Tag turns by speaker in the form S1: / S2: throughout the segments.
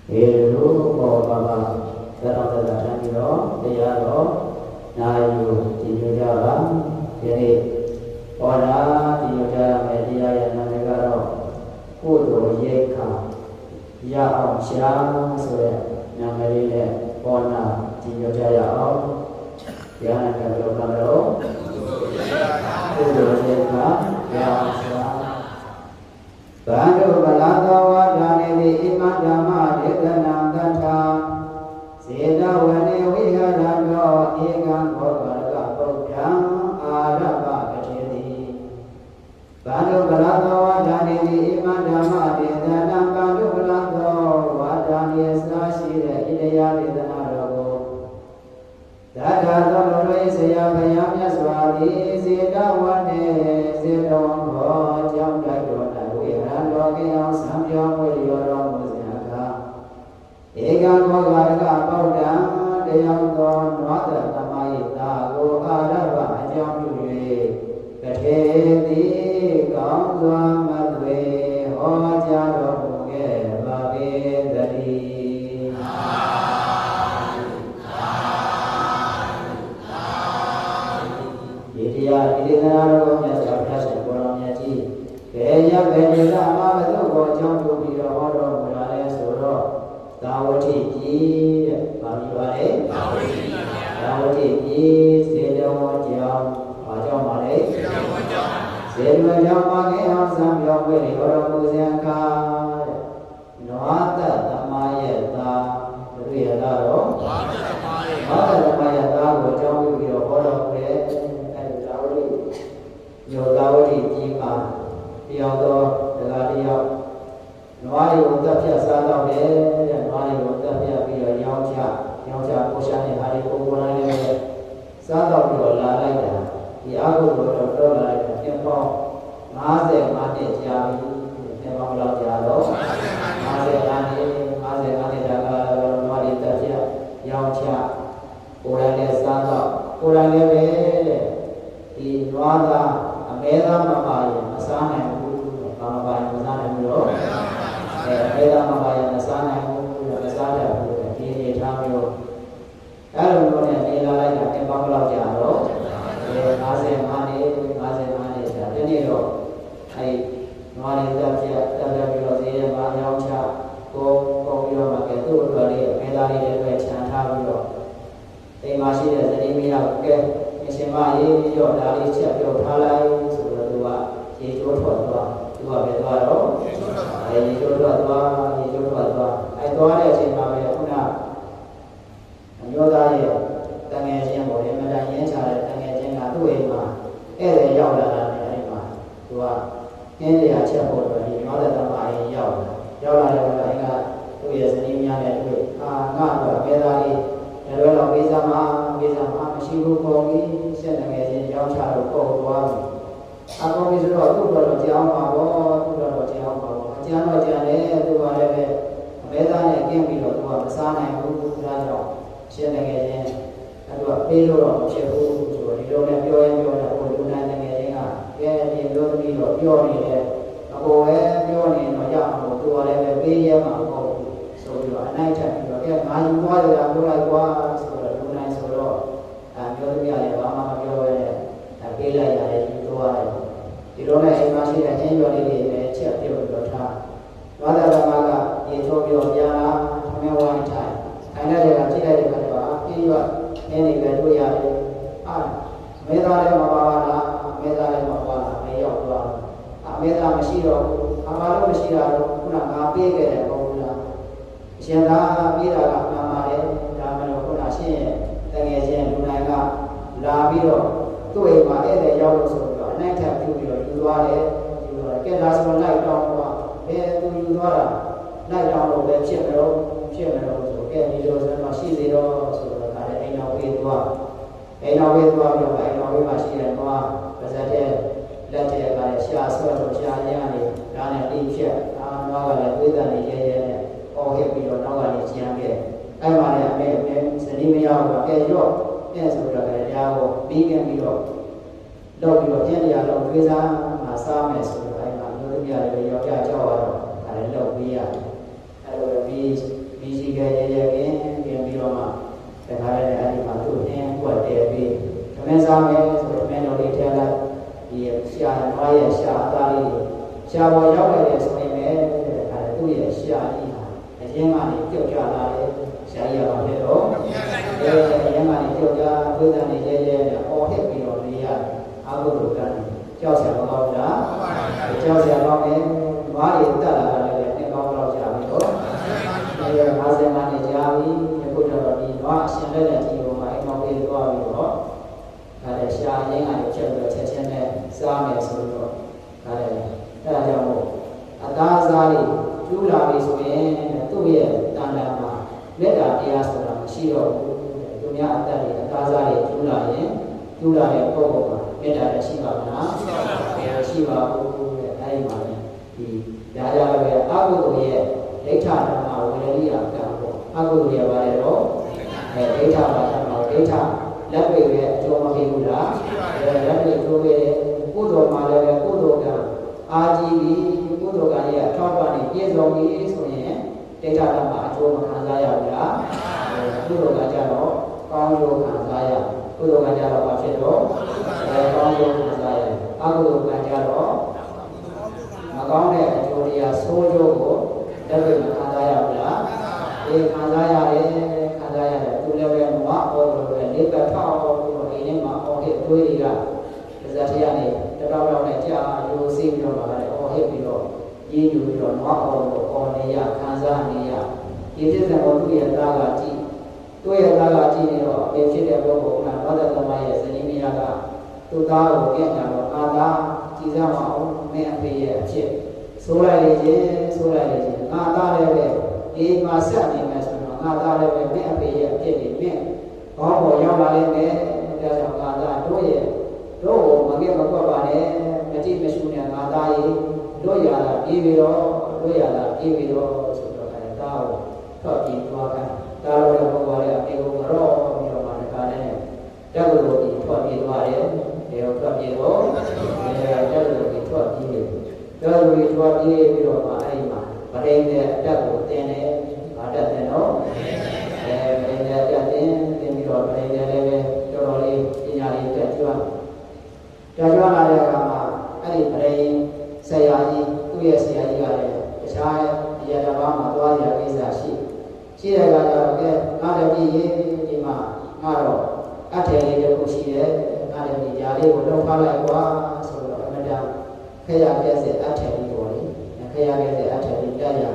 S1: Elu Baba Dalam Tadatan Diro Tiaro Nayu Tijujara Jadi Ora Tijujara Media Yang Namegaro Kudu Yeka Ya Om Syam Sure Namerile Ona Tijujara Om Yang Namegaro Kudu Yeka Ya Om Syam Bandu Balado Wadani Di Iman Dhamma Dekanam Gantha Sida Wani Viharado Ikan Bhagavata Buddham Arabha Kacheti Bandu Balado Wadani Di Iman Dhamma Dekanam Bandu Balado Wadani Sashira Idaya Vedana Rago Dada Dhamma Saya Bayam Yaswadi Sida Wani Sida Wangho Jam Daikona Yang sampai orang musyawarah, egan bogaraga paudan, deyang don wada tamai tago ada bajang juli, kehati kaum zamadwe, hojaro muge babe dari. Dia nalarognya sabda sekolahnya ci. Kaya benda ama betul bocor tu bila orang mulai suruh tawati ji, bagi balik tawati ji sedang macam mana? Sedang macam yang sambil beri orang musyawarah, nuata tamaya ta, beri laro, nuata tamaya ta bocor tu bila orang mulai tawati, yo tawati ji kan. တရားတော်တရားတရားနွားတွေကိုတက်ဖြတ်စားတော့တယ်တဲ့နွားတွေကိုတက်ဖြတ်ပြီးတော့ရောင်းချပို့ရှာတဲ့အားတွေကိုကိုယ်တိုင်လည်းစားတော့ပြီးတော့လာလိုက်တာဒီအားကိုတော့လာလိုက်တာပြန်ပေါင်း55နှစ်ကြာပြီပြန်ပေါင်းလောက်ကြာတော့55နှစ်ဒါကနွားတွေတက်ဖြတ်ရောင်းချကိုယ်တိုင်လည်းစားတော့ကိုယ်တိုင်လည်းပဲတဲ့ဒီနွားသားအမဲသားမပါရင်မစားနိုင်ဘူးဘာမပါရင်မစားနိုင်ဘူးတော့အမဲသားမပါရင်မစားနိုင်ဘူးမစားတတ်ဘူးဒီအနေထားမျိုးအဲ့လိုမျိုးနဲ့နေလာလိုက်တာအပေါင်းလောက်ကြာတော့55နှစ်ကြာဒီနေ့တော့အဲ့နွားလေးတက်ပြပြီးတော့ဈေးထဲမှာရောင်းချကိုပြီးတော့မှကဲသူ့အတွက်လေးအမဲသားလေးတွေခြံထားပြီးတော့အိမ်မှာရှိတဲ့ဇနီးမယားကဲအရှင်မရေးပြီးတော့ဒါလေးချက်ပြုတ်ထားလိုက်ဆိုတော့သူကရေချိုးထွက်သွားသူကပဲသွားတော့ရေချိုးထွက်သွားအဲသွားတဲ့အချိန်မှာပဲခုနအမျိုးသားရဲ့တငယ်ချင်းပေါ်ရမတန်ရင်းချတဲ့တငယ်ချင်းကသူ့အိမ်မှာဧည့်သည်ရောက်လာတဲ့အဲ့မှာသူကကျင်းတရားချက်ပေါ်တော့ဒီနွားတဲ့တမအရင်ရောက်လာတဲ့အခါကသူ့ရဲ့ဇနီးများနဲ့တွေ့ငါတော့အမဲသားလေးလည်းတော့ပေးစားမှာမရှိဘူးပေါ်ပြီးဆက်နေကြရင်ရောင်းချတော့ပေါ်သွားပြီအကောင်ကြီးဆိုတော့သူ့တော့ကြောင်းပါဘောအကျမ်းတော့ကျန်တယ်သူကလည်းပဲအမဲသားနဲ့ကျင်းပြီးတော့သူကမစားနိုင်ဘူးဒါကြောင့်ဆက်နေကြရင်သူကပေးလို့တော့မဖြစ်ဘူးဆိုတော့ဒီလိုနဲ့ပြောရင်ဟိုလူနိုင်နေကြရင်ကဒီလိုသမီးတော့ပြောနေတယ်အပေါ်ပဲပြောနေတော့ရအောင်သူကလည်းပဲပေးရမှာမဟုတ်ဘူးဆိုပြီးတော့အနိုင်ထပ်ပြီးတော့ငါယူသွားတယ်ပြောလိုက်ကွာဆိုတော့လူနိုင်ဆိုတော့ပြောလို့ရတယ်ဘာမှမပြောဘဲနဲ့ပေးလိုက်ရတယ်ယူသွားတယ်ဒီလိုနဲ့အိမ်မှာရှိတဲ့အချင်းကျော်လေးတွေလည်းချက်ပြုတ်ပြီးတော့ထားဘာသာဓမ္မကရေချိုးပြီးတော့ပြန်လာခမဲဝိုင်းထိုင်တဲ့ကကြည့်လိုက်တဲ့အခါကျတော့ပြီးတော့နည်းနည်းပဲတွေ့ရတယ်မဲသားလည်းမပါပါလားမဲသားလည်းမပါလားမရောက်သွားမဲသားမရှိတော့ဘာလို့မရှိတာတော့ခုနငါပေးခဲ့တယ်ပေါ့ဘူးလားအရှင်သာပေးတာကမှန်ပါတယ်ဒါမှမဟုတ်ခုနရှင်းရဲ့တကယ်ချင်းလူနိုင်ကလာပြီးတော့သူ့အိမ်မှာဧည့်သည်ရောက်လို့ဆိုပြီးတော့အနိုင်ထပ်ပြုပြီးတော့ယူသွားတယ်ကဲဒါဆိုလိုက်တောင်းတော့ဘယ်သူယူသွားတာလိုက်တောင်းလို့ပဲဖြစ်မလို့ဆိုကဲဒီလိုဆိုတော့ရှိသေးတော့ဆိုတော့ဒါလည်းအိမ်တော်ဝေးသွားပြီးတော့အိမ်တော်ဝေးမှာရှိတယ်ကွာပါဇက်တဲ့လက်တဲ့ကလည်းရှာဆွတ်လို့ရှာရနေဒါနဲ့တိဖြတ်နွားကလည်းသွေးတန်နေရဲနဲ့အော်ဟစ်ပြီးတော့နောက်ကနေကျန်ခဲ့အဲ့မှာလည်းအမေဇနီးမယားကကဲရော့ဆိုတော့လည်းတရားကိုပြီးပြန်ပြီးတော့လောက်ပြီးတော့ကျင့်တရားလောက်သွေးစားမှာစားမယ်ဆိုတော့အဲ့မှာမျိုးသမီးရတယ်ယောက်ျားကြောက်ရတော့ဒါလည်းလောက်ပြီးရတယ်အဲ့လိုပြီး ကယ်ရကင်းပြီးတော့မှတခါတည်းအဲ့ဒီမှာသူ့အင်းပွက်တယ်ပြီးသမင်းစားမယ်ဆိုတော့သမင်းတော်လေးထဲလိုက်ဒီရှာနွားရဲ့ရှာအသားလေးရှာပေါ်ရောက်လာတယ်ဆိုရင်ပဲဒါသူ့ရဲ့ရှာကြီးဟာအရင်ကနေပြုတ်ကြလာတယ်ရှာကြီးကဖြစ်တော့အရင်ကနေပြုတ်ကြဝိသန်နေရဲနဲ့အော်ဟစ်ပြီးတော့နေရအာဟုတုကံကြောက်ဆရာမကောင်းလားကြောက်ဆရာကောင်းတယ်ဘာတွေတက်လာတာလဲအကောင်းတော့ကြာပြီတော့အဲဒီ50မှနေကြာပြီအခုတော့ဒီတော့အရှင်လက်လက်ကြီးကိုမှအိမ်မောင်လေးသွားပြီးတော့ဒါလည်းရှာရင်းကနေချက်ပြီးချက်ချင်းနဲ့စားမယ်ဆိုတော့ဒါလည်းအဲဒါကြောင့်မို့အသားစားလေးကျူးလာပြီဆိုရင်သူ့ရဲ့တန်တန်မှာလက်တာတရားဆိုတာမရှိတော့ဘူးသူများအသက်တွေအသားစားတွေကျူးလာရင်ကျူးလာတဲ့ပုံပေါ်မှာမေတ္တာလည်းရှိပါမလားရှိပါဘူးအဲဒီမှာဒီဒါကြောင့်လည်းအကုသိုလ်ရဲ့ဒိဋ္ဌာဓမ္မဝေရိယကံပေါ့အကုသိုလ်ရဲ့ပါတယ်တော့ဒိဋ္ဌာပါဓမ္မဒိဋ္ဌာလက်ပေရဲ့အကျိုးမဖြစ်ဘူးလားလက်ပေအကျိုးပဲကုသိုလ်မှာလည်းကုသိုလ်ကအာကြီးပြီးကုသိုလ်ကရဲ့အထောက်ပံ့နေပြည့်စုံပြီးဆိုရင်ဒိဋ္ဌာဓမ္မအကျိုးမခံစားရဘူးလားကုသိုလ်ကကြတော့ကောင်းကျိုးခံစားရကုသိုလ်ကကြတော့ဘာဖြစ်တော့ကောင်းကျိုးခံစားရအကုသိုလ်ကကြတော့မကောင်းတဲ့အကျိုးတရားဆိုးကျိုးကိုလက်တွေ့ခံစားရဘူးလားခံစားရတယ်သူလည်းပဲမအော်လို့ပဲလေးပတ်ထောက်ပြီးတော့အိမ်ထဲမှာအော်ဟစ်တွေးတွေကဇာတိရနေတတော်တော်နဲ့ကြာရိုးစီးပြီးတော့ပါလေအော်ဟစ်ပြီးတော့ရေးယူပြီးတော့မအော်လို့အော်နေရခံစားနေရဒီပြည့်စုံတော်သူ့ရဲ့သားကကြည့်သူ့ရဲ့သားကကြည့်နေတော့အပေဖြစ်တဲ့ဘုရားကဘာသာသမားရဲ့ဇနီးမယားကသူ့သားကိုပြန်ကြတော့အာသာကြည်စားမအောင်မင်းအဖေရဲ့အဖြစ်ဆိုလိုက်လေချင်းငါသားလည်းပဲဒီမှာဆက်နေမယ်ဆိုတော့ငါသားလည်းပဲမင်းအဖေရဲ့အဖြစ်တွေမင်းဘောင်းပေါ်ရောက်လာလိမ့်မယ်ဒါကြောင့်ငါသားတို့မကဲမကွက်ပါနဲ့မတိမရှုနဲ့ငါသားရေတို့ရတာပြီးပြီးတော့ဆိုတော့ဒါသားကိုထွက်ပြီးသွားกันဒါတော့ဘောပါလေအပေကိုမရောပြီးတော့မှတခါနဲ့တက်လို့ဒီထွက်ပြီးသွားတယ်ဒီတော့ထွက်ပြီးတော့တက်လို့ဒီထွက်ပြီးတယ်တော်လူတွေထွက်ပြေးပြီးတော့မှအဲ့ဒီမှာဗရိန်တဲ့အတက်ကိုတင်တယ်ဗာတက်တယ်နော်ဗရိန်တဲ့အတက်တင်ပြီးတော့ဗရိန်တဲ့လည်းပဲတော်တော်လေးပညာလေးတက်ကြွလာတဲ့အခါမှာအဲ့ဒီဗရိန်ဆရာကြီးသူ့ရဲ့ဆရာကြီးကလည်းတခြားဒီရတဘာမှာသွားရကိစ္စရှိတဲ့အခါကျတော့ကဲငါလည်းပြည်ရေးဒီမှာငါတော့အထည်လေးတစ်ခုရှိတယ်ငါလည်းဒီຢာလေးကိုလုံထားလိုက်ကွာဆိုတော့အမှန်တမ်းခရကဲစေအထည်လေးပေါ်လေခရကဲစေအထည်လေးတက်ရ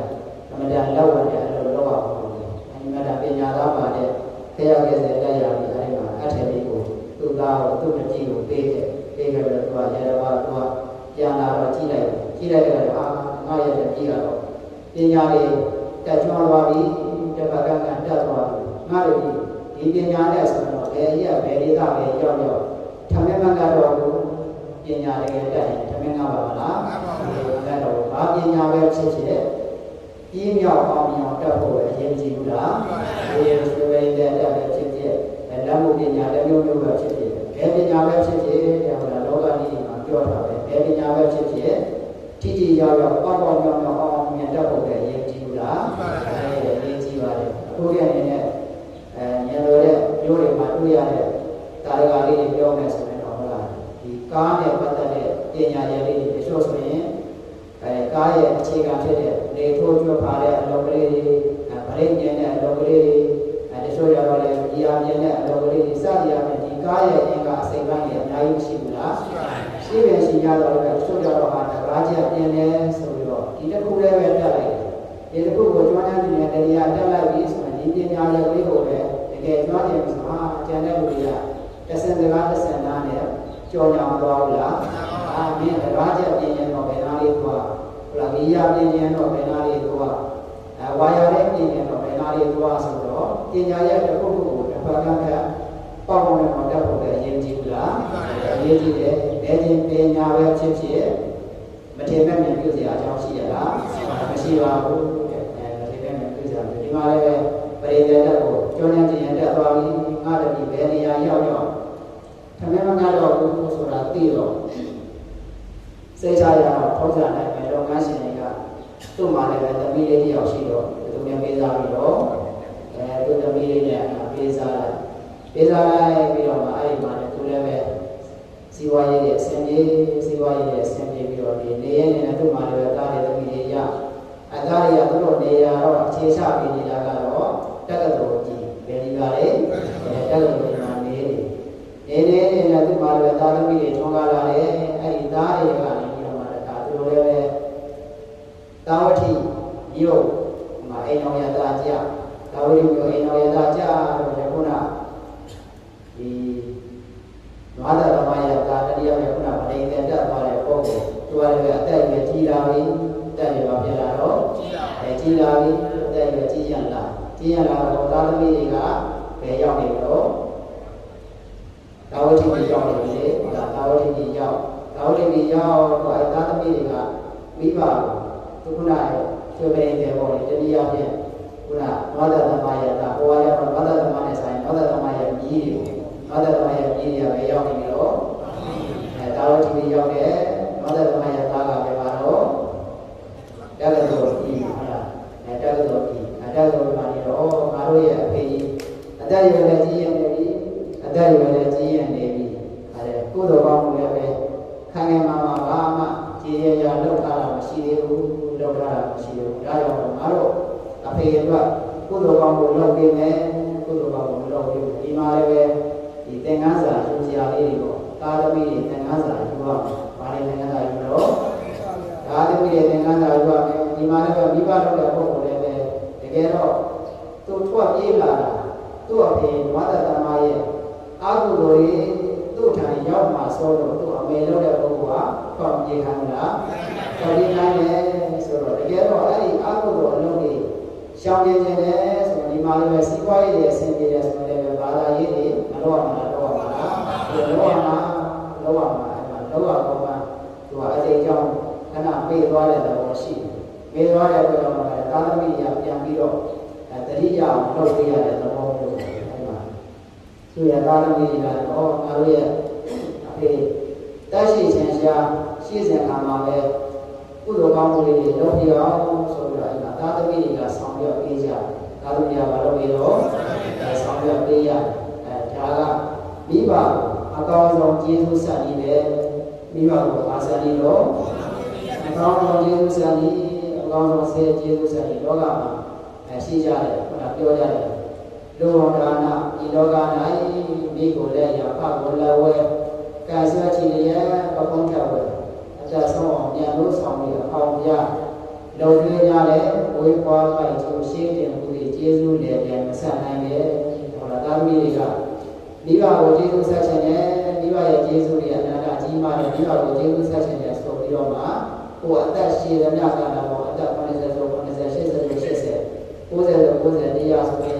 S1: အမှန်တမ်းလောက်ဝင်တဲ့အလိုလောက်အောင်ပေါ့လေအမှန်တမ်းပညာသားပါတဲ့ခရကဲစေတက်ရပြီးအဲဒီမှာအထည်လေးကိုသူ့သားကိုသူ့မကြည့်ကိုပေးခဲ့ပြီးတော့သူကရတဘာသူကပြန်လာတော့ကြည့်လိုက်တော့ငါရဲ့တပည့်ကတော့ပညာလေးတက်ကြွသွားပြီတပတ်ကတက်သွားပြီငါတို့ဒီပညာနဲ့ဆိုတော့ဘယ်ရက်ဘယ်ဒေသပဲရောက်ထမင်းမကတော့ပညာလေးတက်ရင်ထမင်းကပါမလားအဲ့တော့ဘာပညာပဲဖြစ်ပြီးမြောက်အောင်မြောက်တက်ဖို့အရေးကြီးဘူးလားဒီလိုပဲတက်ပဲဖြစ်လက်မှုပညာလည်းမျိုးပဲဖြစ်ဘယ်ပညာပဲဖြစ်တဲ့ဟိုလောကကြီးမှာပြောတာပဲဘယ်ပညာပဲဖြစ်ထိရောက်ပေါက်မြောက်အောင်မြင်တတ်ဖို့လည်းအရေးကြီးဘူးလားအရေးကြီးပါတယ်အခုရအနေနဲ့ညလိုတဲ့မျိုးတွေမှာတွေ့ရတဲ့တာရကလေးတွေပြောမယ်ဆိုရင်တော့ဟုတ်လားဒီကားနဲ့ပတ်သက်တဲ့ပညာရည်လေးတွေတချို့ဆိုရင်ကားရဲ့အခြေခံဖြစ်တဲ့လေထိုးကျွတ်ပါတဲ့အလုပ်ကလေးတွေဗရိတ်ပြင်းတဲ့အလုပ်ကလေးတွေတချို့ရတော့လည်းဒီအားပြင်းတဲ့အလုပ်ကလေးတွေစသည်အပြင်ဒီကားရဲ့အင်္ဂါအစိမ်ပိုင်းတွေအများကြီးရှိဘူးလားရှိပဲရှိကြတော့လည်းတချို့ရတော့ဟာတကားချက်ပြင်းနေဆိုပြီးတော့ဒီတစ်ခုလည်းပဲတက်လိုက်ဒီတစ်ခုကိုကျွမ်းကျင်တဲ့တရားတက်လိုက်ပြီးဆိုရင်ဒီပညာရဲ့လေးကိုလည်းတကယ်ကျွမ်းကျင်ဆိုတာကျန်တဲ့လူတွေကတစ်စင်စကားတစ်စင်သားနဲ့ကြော်ညာမသွားဘူးလားအာမင်းတကားချက်ပြင်းရင်တော့ဘယ်နာလေးသွားဟုတ်လားမိရပြင်းရင်တော့ဘယ်နာလေးသွားဝါရတဲ့ပြင်းရင်တော့ဘယ်နာလေးသွားဆိုတော့ပညာရဲ့တစ်ခုခုကိုတစ်ဖက်ကပေါက်ပေါက်နဲ့ပေါ်တတ်ဖို့လည်းအရေးကြီးဘူးလားအရေးကြီးတယ်ဘယ်ချင်းပညာပဲဖြစ်မထင်မဲ့မြင်ပြုစရာအကြောင်းရှိရလားမရှိပါဘူးမထင်မဲ့မြင်ပြုစရာဒီမှာလည်းပရိသေတက်ကိုကျောင်းကျင်တက်သွားပြီးငါတတိဘယ်နေရာရောက်ထမင်းမကတော့ဘူးဆိုတာသိတော့စိတ်ချရတော့ထောက်ကြနိုင်မယ်တော့ငါရှင်တွေကသူ့မှာလည်းသမီးလေးတယောက်ရှိတော့သူများပေးစားပြီးတော့ လေးစားလိုက်ပြီးတော့မှအဲ့ဒီမှာလည်းသူလည်းပဲစီဝါရေးရဲ့အစဉ်ပြေစီဝါရေးရဲ့အစဉ်ပြေပြီးတော့ဒီနေရနေတဲ့သူ့မှာလည်းတားတဲ့သမီးတွေရအသားတွေကသူတို့နေရတော့အခြေချပြီးနေတာကတော့တက္ကသိုလ်ကြီးပဲဒီပါလေတက္ကသိုလ်ကြီးမှာနေတဲ့သူ့မှာလည်းတားသမီးတွေထွန်းကားလာတယ်အဲ့ဒီသားတွေကနေပြီးတော့မှဒါသူတို့လည်းပဲတာဝတိမြို့မှာအိမ်တော်ရတာကြတာဝတိမြို့အိမ်တော်ရတာကြတော့ခုနဒီနွားတော်မရတာတတိယမြေခုနဗလိန်တဲ့တက်သွားတဲ့ပုံကိုသူကလည်းအသက်အရွယ်ကြီးလာပြီတက်ရပါပြန်လာတော့ကြီးလာပြီအသက်အရွယ်ကြီးရလာတော့သားသမီးတွေကဘယ်ရောက်နေတော့တာဝတိပြည်ရောက်နေပြီတာဝတိပြည်ရောက်တော့အဲသားသမီးတွေကမိဘသူခုနရွှေပင်တဲ့ပုံတွေတတိယပြန်ခုနနွားတော်မရတာဟိုကလည်းနွားတော်မနဲ့ဆိုင်နွားတော်မရကြီးတွေနွားတော်မရကြီးတွေကပဲရောက်နေပြီတော့တာဝတိပြည်ရောက်တယ်နွားတော်မရသားကပဲပါတော့တက္ကသိုလ်ကြီးဟုတ်လားတက္ကသိုလ်ကြီးတက္ကသိုလ်မှာနေတော့ငါတို့ရဲ့အဖေကြီးအသက်အရွယ်လည်းကြီးရနေပြီအဲ့ဒါကုသိုလ်ကောင်းမှုလည်းပဲခံငယ်မှာဘာမှကြည်ရရလောက်ထားတာမရှိသေးဘူးလောက်ထားတာမရှိသေးဘူးဒါကြောင့်ငါတို့အဖေအတွက်ကုသိုလ်ကောင်းမှုလုပ်ပေးမယ်ကုသိုလ်ကောင်းမှုလုပ်ပေးဒီမှာလည်းပဲဒီသင်္ကန်းစာယူစရာလေးတွေပေါ့သာသမီတွေသင်္ကန်းစာယူရမယ်ဘာလဲသင်္ကန်းစာယူတော့သာသမီတွေသင်္ကန်းစာယူရမယ်ဒီမှာလည်းပဲမိဘတို့ရဲ့ပုဂ္ဂိုလ်လည်းပဲတကယ်တော့သူထွက်ပြေးလာတာသူ့အဖေဝါဒတမရဲ့အာဟုလိုရေးသူ့ထံရောက်မှဆိုတော့သူ့အမေလုပ်တဲ့ပုဂ္ဂိုလ်ကဖွင့်ပြေးခံလားတော်ဒီနိုင်တယ်ဆိုတော့တကယ်တော့အဲ့ဒီအာဟုလိုအလုံးကြီးရှောင်ကျင်နေတယ်ဆိုတော့ဒီမှာလည်းပဲစီးပွားရေးတွေအဆင်ပြေတယ်ဆိုတော့လည်းဘာသာရေးတွေမလုပ်ရမှာလုပ်ရမှာအဲ့မှာလုပ်ရမှာသူကအတိတ်ကြောင့်ခဏပေးသွားတဲ့သဘောရှိတယ်ပေးသွားတဲ့အတွက်တော့သာသမီရပြန်ပြီးတော့တတိယအောင်လုပ်ပေးရတဲ့သဘောမျိုးအဲ့မှာသူရသာသမီတွေကတော့ငါတို့ရဲ့အဖေတက်ရှိခြင်းရှားရှိစဉ်ခါမှာပဲကုသိုလ်ကောင်းမှုတွေလုပ်ပြအောင်ဆိုပြီးတော့အဲ့မှာသာသမီတွေကဆောင်ရွက်ပေးကြသာသမီတွေကမလုပ်ပြီးတော့ဆောင်ရွက်ပေးရဒါကမိဘအကောင်းဆုံးကျေးဇူးဆက်ပြီးတယ်မိဘကိုအားဆက်ပြီးတော့အကောင်းဆုံးကျေးဇူးဆက်ပြီးအကောင်းဆုံးဆဲကျေးဇူးဆက်ပြီးလောကမှာရှိကြတယ်ခုနပြောကြတယ်လူဝန္ဒနာဒီလောက၌မိကိုလည်းရဖကိုလည်းဝဲကာဆွဲချီရဲ့ပကုံးကြောက်ဝဲအတဆုံးအောင်ပြန်လို့ဆောင်ပြီးအောင်ပြလုံရင်းကြတဲ့ဝေးပွားပိုက်သူရှင်းတင်မှုတွေကျေးဇူးလည်းပြန်မဆက်နိုင်ပဲဟောတာသာသမီတွေကမိဘကိုကျေးဇူးဆက်ခြင်းနဲ့မိဘရဲ့ကျေးဇူးတွေအနာဂတ်ကြီးမားတဲ့မိဘကိုကျေးဇူးဆက်ခြင်းနဲ့ဆိုပြီးတော့မှကိုယ်အသက်ရှည်တဲ့မြတ်ကလာတော့အသက်80ဆို80 80 90 90တရားဆိုရင်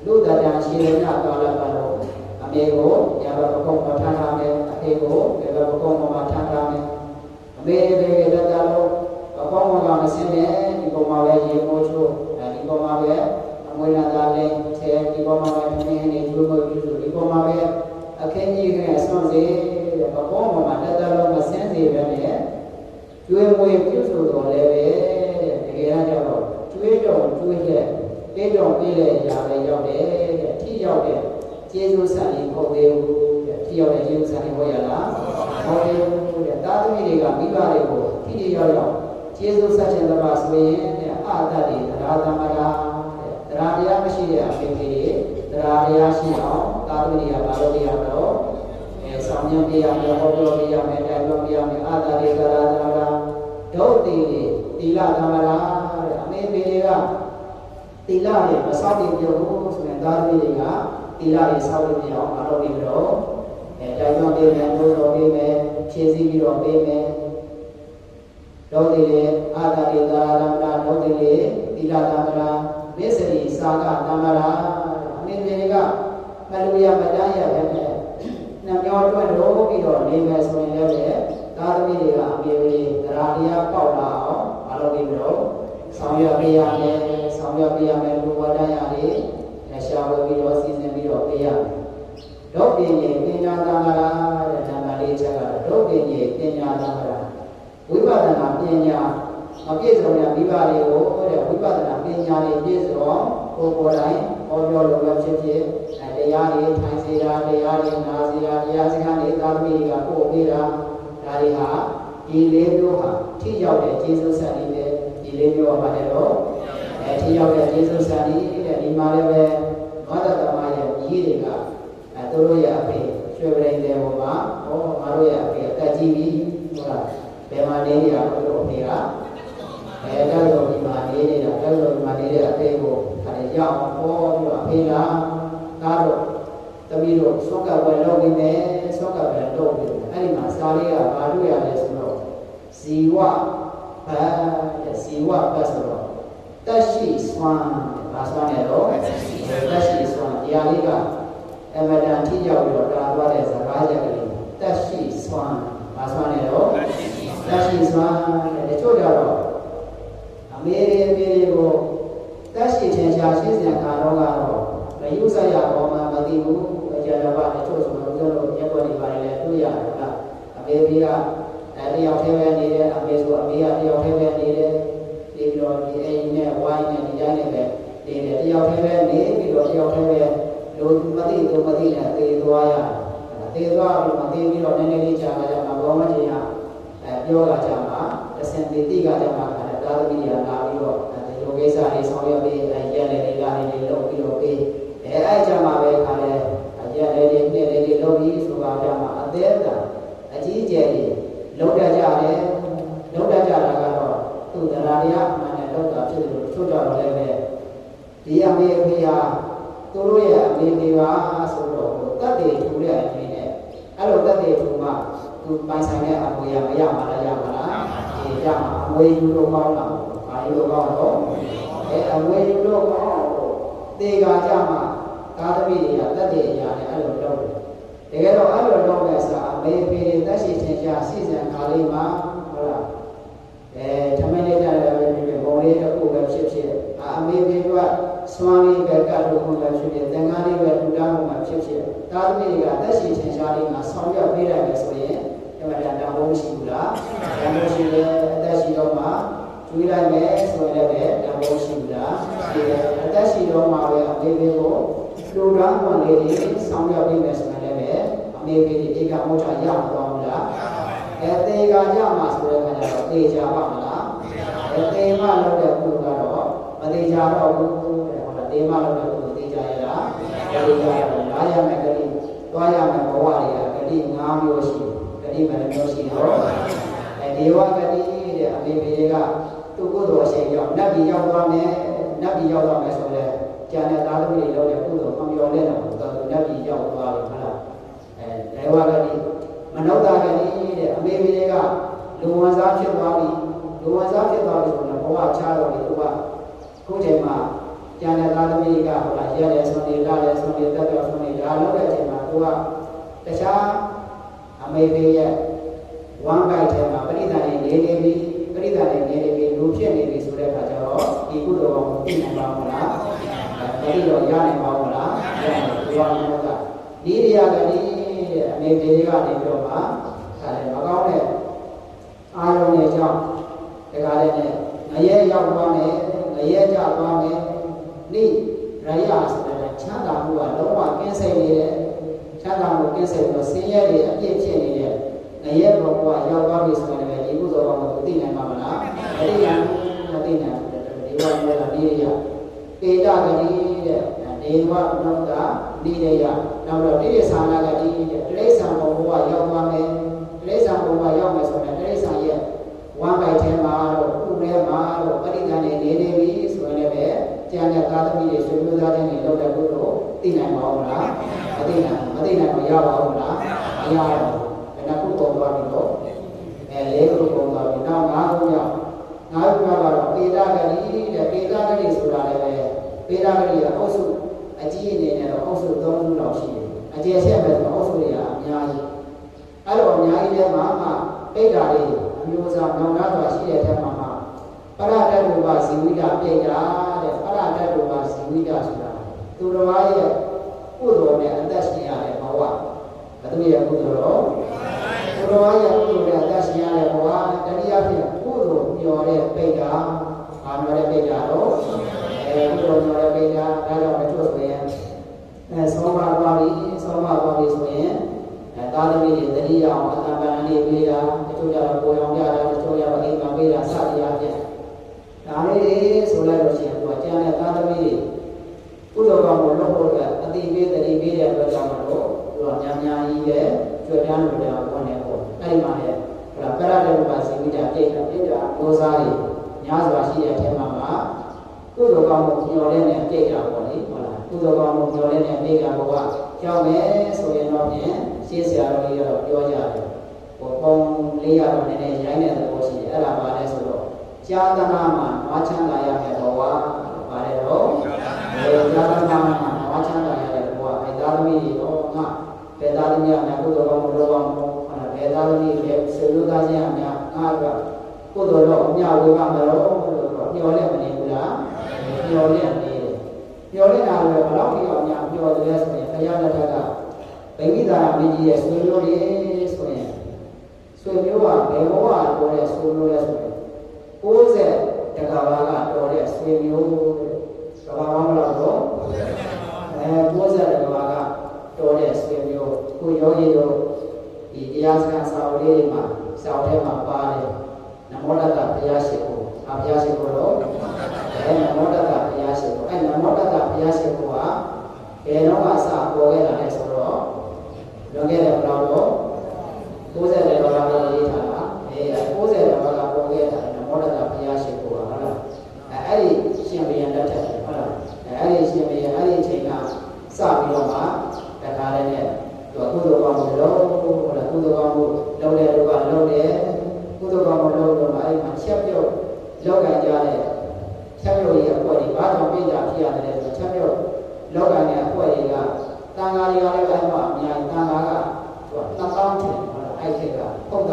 S1: လူတတန်ရှည်တဲ့မြတ်ကာလကတော့အမေကိုရပါပကုံးမှာထားထားမယ်အဖေကိုရပါပကုံးမှာထားထားမယ်အမေတွေတတလို့ပကုံးမှာမစင်းနဲ့ဒီပုံမှာပဲရေမိုးချိုးဒီပုံမှာပဲအမွေနာသားလေးဆဲဒီပုံမှာပဲနေနေကျိုးလို့ဒီပုံမှာပဲအခင်းကြီးနဲ့ဆွမ်းစေပကုံးမှာတတလို့မစင်းစေပဲနဲ့ကျွေးမွေးပြုစုတော်လည်းပဲတကယ်တော့ကျွေးတော်ကျွေးတဲ့တေးတော်ပြေးတဲ့ຢာပဲရောက်တယ်တဲ့ထိရောက်တဲ့ကျေးဇူးဆန်ရင်ဟုတ်သေးဘူးတဲ့ထိရောက်တဲ့ကျေးဇူးဆန်ရင်ဟုတ်ရလားဟုတ်တယ်တဲ့တာသမီတွေကမိဘတွေကိုထိထိရောက်ရောက်ကျေးဇူးဆက်ခြင်းတစ်ပါးဆိုရင်အာတတ်တွေတရားသမဂရာတဲ့တရားတရားမရှိတဲ့အဖြစ်တွေတရားတရားရှိအောင်တာသမီတွေကမလုပ်ရတော့ဆောင်ရပြရမယ်ဟောပြောပြရမယ်တိုင်ပြောပြရမယ်အာတတ်တွေတရားသမဂရာဒုတ်တိတိလသမဂရာတဲ့အမေမေတွေကတိလတွေမစောင့်တည်ကြဘူးဆိုရင်သားသမီးတွေကတိလတွေစောင့်လို့မရအောင်မလုပ်ပြီးတော့တိုင်ပြောပေးမယ်ဘုရားပေးမယ်ဖြည့်ဆည်းပြီးတော့ပေးမယ်ဒုတ်တိလေအာတတ်တွေတရားသမဂရာဒုတ်တိလေတိလသမဂရာမေစရိစာကသမဂရာအမေတွေကမလူရမတန်းရပဲနဲ့နှမျောတွန့်လို့ပြီးတော့နေမယ်ဆိုရင်လည်းသားသမီးတွေကအမေတွေတရားတရားပေါက်လာအောင်မလုပ်ပြီးတော့ဆောင်ရွက်ပေးရမယ်ဆောင်ရွက်ပေးရမယ်လူဝတ္တရားတွေရှာဝယ်ပြီးတော့စီစဉ်ပြီးတော့ပေးရမယ်ဒုက္ခဉ္ဇေပညာသံဃာတဲ့ဓမ္မလေးချက်ကတော့ဒုက္ခဉ္ဇေပညာသံဃာဝိပဿနာပညာ ပြည့်စုံတဲ့မိဘတွေကိုတဲ့ဝိပဿနာပညာတွေပြည့်စုံကိုယ်ကိုယ်တိုင်ဟောပြောလို့ပဲဖြစ်ဖြစ်တရားတွေထိုင်စေတာတရားတွေနာစေတာတရားစကားတွေသာသမီတွေကပို့ပေးတာဒါတွေဟာဒီလေးမျိုးဟာထိရောက်တဲ့ကျေးဇူးဆက်တွေပဲဒီလေးမျိုးပါတယ်တော့ထိရောက်တဲ့ကျေးဇူးဆက်တွေတဲ့ဒီမှာလည်းပဲသောတသမရဲ့ညီတွေကသူတို့ရဲ့အဖေရွှေပရိသေဘုံမှာဟောငါတို့ရဲ့အဖေအသက်ကြီးပြီဟုတ်လားဘယ်မှာနေရတော့တို့အဖေကတက်လို့ဒီမှာနေနေတာတက်လို့ဒီမှာနေတဲ့အဖေကိုခါရရောက်ဟောပြီးတော့အဖေလားဒါတော့တမီးတို့ဆောက်ကပဲလုပ်နေတယ်ဆောက်ကပဲလုပ်နေတယ်အဲ့ဒီမှာစာလေးကဘာလို့ရလဲဆိုတော့ဇီဝဘဇီဝဘဆိုတော့တက်ရှိစွမ်းဘာစွမ်းလဲတော့တက်ရှိစွမ်းဒီဟာလေးကအမတန်ထိရောက်ပြီးတော့တာသွားတဲ့စကားချက်ကလေးတက်ရှိစွမ်းဘာစွမ်းလဲတော့တက်ရှိစွမ်းတဲ့တချို့ကြတော့အမေကိုတက်ရှိထင်ရှားရှင်းစင်ခါတော့ကတော့မယူဆရပေါ်မှာမသိဘူးအကြရပါတချို့ဆိုတော့ကျွန်တော်ရက်ွက်နေပါလေတွေ့ရတယ်ကအမေကတယောက်တည်းပဲနေတယ်အမေဆိုအမေကတယောက်တည်းပဲနေတယ်ဒီလိုဒီအိမ်နဲ့ဝိုင်းနဲ့ဒီတိုင်းနဲ့ပဲနေတယ်တယောက်တည်းပဲနေပြီးတော့တယောက်တည်းပဲလို့မသိတော့မသိနဲ့သေသွားရသေသွားပြီးမသိပြီးတော့နည်းနည်းလေးကြာလာကြမှာဘောမကြီးကပြောလာကြမှာတစ်စင်တိကကြမှာခါတဲ့သာသမီတွေကလာပြီးတော့ဒီလိုကိစ္စတွေဆောင်ရွက်ပြီးရက်လေတွေလာနေလုပ်ပြီးတော့ပြီးအဲ့ကြမှာပဲခါတဲ့ရက်လေတွေနှစ်လေတွေလုပ်ပြီးဆိုပါကြမှာအသေးအကြီးကျယ်ကြီးလုပ်တတ်ကြတယ်လုပ်တတ်ကြတာကတော့သူ့တရားတရားမှန်တဲ့လုပ်တာဖြစ်တယ်လို့ချို့ကြတော့လည်းပဲဒီအမေဖေဟာသူတို့ရဲ့အမေဖေပါဆိုတော့တတ်တယ်ထူတဲ့အနေနဲ့အဲ့လိုတတ်တယ်ထူမှသူပိုင်ဆိုင်တဲ့အမွေရမရမှာလားရမှာလားဒီရမှာအမွေယူလို့ကောင်းလားဘာလို့ကောင်းတော့အမွေယူလို့ကောင်းတေကကြမှာသာသမီတွေကတတ်တဲ့အရာနဲ့အဲ့လိုလုပ်တယ်တကယ်တော့အဲ့လိုလုပ်တဲ့ဆိုအမေဖေတွေတက်ရှိချင်းရှာစီစဉ်ခါလေးမှာဟုတ်လားထမင်းလေးကြတယ်ပဲဒီဘုံလေးတစ်ခုပဲဖြစ်အမေဖေကစွမ်းလေးပဲကတ်လို့ခုပဲဖြစ်သင်္ကန်းလေးပဲထူထောင်မှဖြစ်သာသမီတွေကတက်ရှိချင်းရှာလေးမှာဆောင်ရွက်ပေးတယ်ပဲဆိုရင်ဒီမှာတန်ဖိုးရှိဘူးလားတန်ဖိုးရှိတယ်အသက်ရှိတော့မှကျွေးလိုက်မယ်ဆိုရင်လည်းတန်ဖိုးရှိဘူးလားရှိတယ်အသက်ရှိတော့မှပဲအမေဖေကိုလူတောင်းဝင်လေးတွေဆောင်ရွက်ပေးမယ်ဆိုရင်လည်းအမေဖေဒီဧကမောချရမှာတော့ဘူးလားတေကရမှာဆိုတဲ့ခါကျတော့တေချာပါမလားတေမလုပ်တဲ့ကုသိုလ်ကတော့မတေချာတော့ဘူးတဲ့ဟုတ်လားတေမလုပ်တဲ့ကုသိုလ်တေချာရလားမတေချာရဘူးလားရမယ်ဂတိသွားရမယ်ဘဝတွေကဂတိ၅မျိုးရှိဂတိမှလည်းမျိုးရှိတော့ဒေဝဂတိတဲ့အမေဖေကသူ့ကုသိုလ်အရှိန်ကြောင့်နတ်ပြည်ရောက်သွားမယ်နတ်ပြည်ရောက်သွားမယ်ဆိုတော့ကျန်တဲ့သားသမီးတွေလုပ်တဲ့ကုသိုလ်မပြောနဲ့တော့သူနတ်ပြည်ရောက်သွားတယ်ဟုတ်လားဒေဝဂတိမနုဿဂတိတဲ့အမေဖေကလူဝန်စားဖြစ်သွားပြီလူဝန်စားဖြစ်သွားပြီဆိုတော့ဘဝချတော့ပြီသူကခုချိန်မှာကျန်တဲ့သားသမီးကဟိုလားရက်တယ်ဆိုနေလာတယ်ဆိုနေတက်ပြောဆိုနေဒါလုပ်တဲ့အချိန်မှာသူကတခြားအမေဖေရဲ့ဝမ်းကိုက်ထဲမှာပရိသတ်နေနေပြီပရိသတ်နေနေပြီလူဖြစ်နေပြီဆိုတဲ့အခါကျတော့ဒီကုသိုလ်ကောင်းကိုသိနိုင်ပါမလားဒါပြီးတော့ရနိုင်ပါမလားရနိုင်ပါဘူးကဒီရရကတိတဲ့အမေဖေကနေပြောမှာဒါလည်းမကောင်းတဲ့အာရုံတွေကြောင့်ဒီကားလေးနဲ့ငရဲရောက်သွားမယ်ငရဲကြသွားမယ်နိရယဆိုတဲ့ချမ်းသာမှုကလုံးဝကင်းစိတ်နေတဲ့ချမ်းသာမှုကင်းစိတ်ပြီးတော့ဆင်းရဲတွေအပြည့်ဖြစ်နေတဲ့ငရဲဘဝရောက်သွားပြီဆိုရင်လည်းဒီကုသိုလ်ကောင်းကိုသိနိုင်ပါမလားမသိနိုင်ဘူးမသိနိုင်ဘူးဒီဝါမေလာနိရယပေတဂတိတဲ့ဒေဝနုဿနိရယနောက်တော့တိရစ္ဆာန်ဂတိတဲ့တိရစ္ဆာန်ဘဝရောက်သွားမယ်တိရစ္ဆာန်ဘဝရောက်မယ်ဆိုရင်တိရစ္ဆာန်ရဲ့ဝမ်းပိုက်ထဲမှာတော့ဥထဲမှာတော့ပရိသတ်နေနေပြီဆိုရင်လည်းကျန်တဲ့သာသမီတွေဆွေမျိုးသားချင်းတွေလောက်တဲ့ကုသိုလ်သိနိုင်ပါဦးမလားမသိနိုင်မရပါဘူးလားမရပါဘူးဒါကကုသိုလ်သွားပြီတော့လေးခုပုံသွားပြီနောက်၅ခုကြောင့်၅ခုကတော့ပေတဂတိတဲ့ပေတဂတိဆိုတာလည်းပဲပေတဂတိကအုပ်စုအကြီးအနေနဲ့တော့အုပ်စု၃ခုလောက်ရှိတယ်အကျယ်ဆက်ပဲဆိုအုပ်စုတွေကအများကြီးအဲ့တော့အများကြီးထဲမှာပိဋ္ဌာတွေအမျိုးအစားနောင်တစွာရှိတဲ့ထဲမှာပရတ္တဝါဇီဝိတပိဋ္ဌာတဲ့ပရတ္တဝါဇီဝိတဆိုတာသူတော်ဘာရဲ့ကုသိုလ်နဲ့အသက်ရှင်ရတဲ့ဘဝ သူရဲ့ကုသိုလ်တော်ဘုရားရဲ့ကုသိုလ်နဲ့အသက်ရှင်ရတဲ့ဘဝတတိယဖြစ်ကုသိုလ်ပြောတဲ့ပိဋကအာမောတဲ့ပိဋကတော့ကုသိုလ်ပြောတဲ့ပိဋကဒါကြောင့်မထုတ်ဆိုရင်ဆောမသွားပြီဆိုရင်သာသမီတွေတတိယအောင်အတ္တပန်လေးပေးတာတချို့ကြတော့ကိုယ်အောင်ကြတာတချို့ကြတော့အိမ်မှာပေးတာစသည်အားဖြင့်ဒါလေးဆိုလိုက်လို့ရှိရင်သူကကျန်တဲ့သာသမီတွေကုသိုလ်ကောင်းကိုလုပ်ဖို့အတိပေးတတိပေးတဲ့အတွက်ကြောင့်မလို့သူကများများကြီးရဲ့ကျွတ်တန်းလို့တောင်းဝင်နေပေါ့အဲ့ဒီမှာလည်းဟိုပရဒေဝပါစီဝိတာပြိတ္တာမျိုးစားတွေများစွာရှိတဲ့အထက်မှာကုသိုလ်ကောင်းကိုညှော်လဲနေပြိတ္တာပေါ့လေဟုတ်လားကုသိုလ်ကောင်းကိုညှော်လဲနေပြိတ္တာဘဝကြောင်းမယ်ဆိုရင်တော့ဖြင့်ရှင်းစရာတော်ကြီးကတော့ပြောကြတယ်ဟိုပုံလေးရတော့နည်းနည်းရိုင်းတဲ့သဘောရှိတယ်အဲ့ဒါပါလဲဆိုတော့ကြာသနာမှာနွားချမ်းသာရမယ်ဘဝပါတယ်တော့ကြာသနာမှာနွားချမ်းသာရတဲ့ဘဝအဲသာသမီတွေတော့ငါဘယ်သာသမီများကုသိုလ်ကောင်းမလုပ်အောင်ဟုတ်လားဘယ်သာသမီတွေဆွေမျိုးသားချင်းအများငါကကုသိုလ်တော့အများဝေကမလို့ညှော်လဲမနေဘူးလားညှော်လဲနေတယ်ညှော်လဲတာလည်းဘယ်တော့ဒီအောင်များညှော်တယ်ဆိုရင်ဘုရားလက်ထက်ကဗိမိသာမင်းကြီးရဲ့ဆွေမျိုးတွေဆိုရင်ဆွေမျိုးကဘယ်ဘဝတော်တဲ့ဆွေမျိုးလဲဆိုရင်90တက္ကဘာကတော်တဲ့ဆွေမျိုးကဘာမှမလုပ်တော့90တက္ကဘာကတော်တဲ့ဆွေမျိုးကိုယောဂီတို့ဒီတရားစခန်းစာအုပ်လေးမှာစာအုပ်ထဲမှာပါတယ်နမောတတ္တဘုရားရှိခိုးဘုရားရှိခိုးတော့နမောတတ္တဘုရားရှိခိုးနမောတတ္တဘုရားရှိခိုးကဘယ်တော့မှစပေါ်ခဲ့တာလဲဆိုတော့လွန်ခဲ့တဲ့ဘယ်တော့90တဲ့ဘာသာရေးထားတာ90တဲ့ဘာသာပေါ်ခဲ့တာနမောတတ္တဘုရားရှိခိုးဟုတ်လားအဲ့ဒီရှင်ဘုရားလက်ထက်ဟုတ်လားအဲ့ဒီရှင်ဘုရားအဲ့ဒီအချိန်ကစပြီးတော့မှတခါလေးနဲ့သူကုသိုလ်ကောင်းမှုလုပ်ဟုတ်လားကုသိုလ်ကောင်းမှုလုပ်တဲ့လူကလုပ်တယ်ကုသိုလ်ကောင်းမှုလုပ်တော့အဲ့ဒီမှာချက်ပြုတ်လောက်ကြကြတဲ့ချက်ပြုတ်ရဲ့အဖွဲ့တွေဘာကြောင့်ပြည့်ကြဖြစ်ရတယ်ဆိုချက်ပြုတ်လောက်ကြတဲ့အဖွဲ့တွေကတန်ဃာတွေကလည်းအဲ့မှာအများကြီးတန်ဃာကသူက2000ထင်ဟုတ်လားအဲ့ဒီကဟုတ်က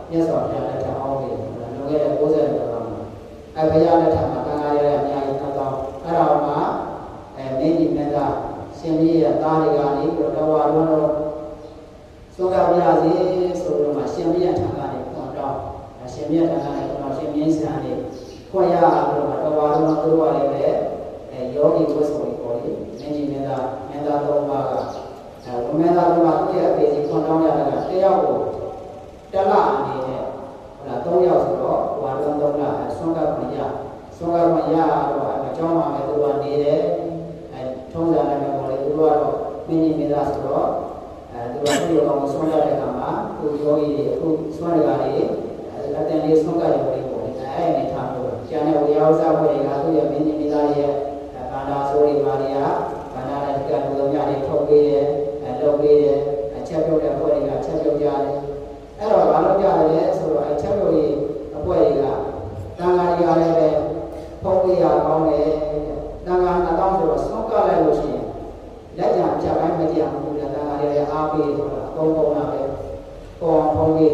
S1: မြတ်စွာဘုရားလက်ထက်အောင်ပြီဟုတ်လားလွန်ခဲ့တဲ့90ကျော်လောက်မှာအဲ့ဘုရားလက်ထက်မှာတန်ဃာတွေလည်းအများကြီး2000အဲ့တော့မှမင်းကြီးမင်းသားရှင်ကြီးရဲ့သားတွေကနေပြီးတော့တော်ဝါလုံးသုံးကပြရစီဆိုတော့မှရှင်ကြီးရဲ့ထံကနေပေါ်တော့ရှင်ကြီးရဲ့ထံကနေပေါ်ရှင်မြင်းစံနေခွင့်ရလို့မှတော်ဝါလုံးသူတို့ကလည်းပဲယောဂီဝတ်စုံကိုပေါ်ပြီးမင်းကြီးမင်းသားသုံးပါးကမင်းသားသုံးပါးသူ့ရဲ့အပေကြီးခွန်တောင်းရတာကတယောက်ကိုတလအနေနဲ့ဟုတ်လား3ယောက်ဆိုတော့ဝါလုံး3လဆွမ်းကပ်ခွင့်ရတော့အကြောင်းမှလည်းသူကနေတယ်ထုံးစံနဲ့ပေါ်လေသူကတော့မင်းကြီးမင်းသားဆိုတော့သူကသူ့ရောအောင်ဆွမ်းရတဲ့အခါမှာသူယောဂီတွေအခုဆွမ်းရတာတွေအတန်လေးဆွမ်းကပ်ရပေါ်လေပေါ့အဲ့အနေထားမျိုးကျန်တဲ့ဝေယဝဇဘွယ်တွေကသူ့ရဲ့မင်းကြီးမင်းသားရဲ့ဘာသာဆိုးတွေဘာတွေကဘာသာနဲ့ဒီကလူတော်များတွေထုတ်ပေးတယ်လုပ်ပေးတယ်ချက်ပြုတ်တဲ့ဘွယ်တွေကချက်ပြုတ်ကြတယ်အဲ့တော့ဘာလို့ကြလဲဆိုတော့ချက်ပြုတ်ရေးအဘွယ်တွေကတန်ဃာတွေကလည်းပဲဖုံးပေးရကောင်းတယ်တန်ဃာ2000ဆိုတော့ဆွမ်းကပ်လိုက်လို့ရှိရင်လက်ကြံဖြတ်ပိုင်းမကြံဘူးလေတန်ဃာတွေလည်းအားပေးဆိုတာအကုန်လုံးလာပဲပေါ်ဖုံးပေး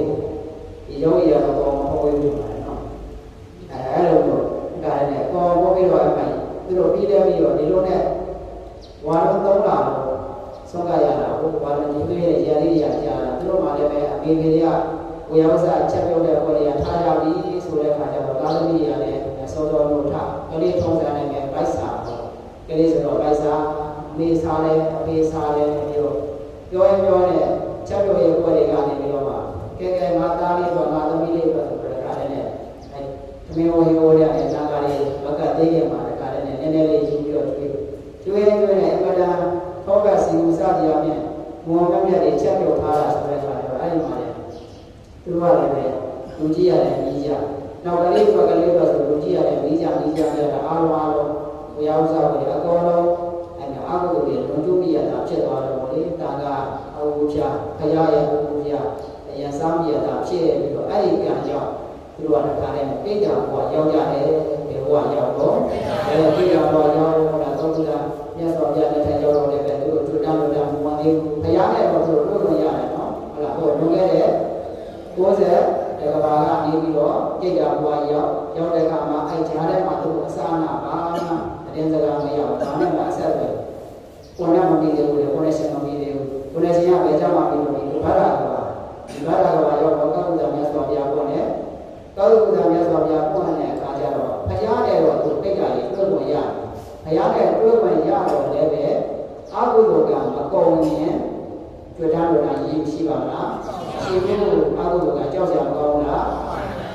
S1: ဒီယောဂီရတော့ပေါ်ဖုံးပေးလို့ပါတယ်နော်အဲ့လိုမျိုးဒါလည်းပေါ်ဖုံးပေးတော့အမှန်သူတို့ပြီးတယ်ပြီးတော့ဒီလိုနဲ့ဝါလုံး3လလို့ဆွမ်းကပ်ရတာဟိုဘာလို့ဒီလိုရဲ့ရလေးရကြာတာသူတို့မှလည်းပဲအမေတွေကဝေယဝဇချက်ပြုတ်တဲ့ပွဲတွေကထားကြပြီဆိုတဲ့အခါကျတော့ကာသမီးရလည်းစောစောလို့ထားကလေးထုံးစံနဲ့ပဲဗိုက်စာကလေးဆိုတော့ဗိုက်စာမေးစားလဲအဖေးစားလဲပြောရင်ပြောတဲ့ချက်ပြုတ်ရဲ့ပွဲတွေကနေပြီးတော့မှကဲငါသားလေးတော့ငါသမီးလေးတော့ဆိုတော့ဒါလည်းနဲ့သမီးဝေဟိုတဲ့အဲနာကားလေးဘကသေးခင်မှာဒါလည်းနဲ့နည်းနည်းလေးယူပြီးတော့ကျွေးတဲ့အမတန်ထောက်ကစီဦးစားကြရမြင့်ဘုံမြတ်တွေချက်ပြုတ်ထားတာဆိုတဲ့အခါကျတော့အဲ့ဒီမှာလည်းသူတို့ကလည်းပဲလူကြီးရတယ်ကြီးကြနောက်ကလေးဆိုလူကြီးရတယ်ကြီးကြတဲ့အားလုံးဝေယဝဇဘွယ်အကုန်လုံးအဲ့ဒါအကုသိုလ်တွေလွန်ကျူးမိရတာဖြစ်သွားတယ်ပေါ့လေတာကအဝူဖြာခရရဲ့အဝူဖြာအရင်စားမိရတာဖြစ်ပြီးတော့အဲ့ဒီကံကြောင့်သူတို့ကတခါတည်းပိဋကဘဝရောက်ကြတယ်ဘယ်ဘဝရောက်တော့ပိဋကဘဝရောက်တော့သုံးခုကမြတ်စွာဘုရားလက်ထက်ရောက်တော့လည်းပဲသူတို့ထူတောင်းလို့မဝင်သေးဘူးဘုရားနဲ့တော့သူတို့လို့ရတယ်နော်ဟုတ်လားဟိုလွန်ခဲ့တဲ့90တက္ကဘာကနေပြီးတော့ပိဋကဘဝရောက်တဲ့အခါမှာအဲ့ကြားထဲမှာသူတို့အစာနာပါအတင်းစကားမရဘူးဒါနဲ့မှအဆက်ပဲကိုယ်နဲ့မပြီးသေးဘူးလေကိုယ်နဲ့ရှင်မပြီးသေးဘူးကိုယ်နဲ့ရှင်ကဘယ်ကြမှာပြီးလို့ ကုသိုလ်ကမကုန်ရင်ကျွတ်တန်းလို့တာရေးရှိပါမလားရှိဖို့အကုသိုလ်ကကြောက်စရာမကောင်းလား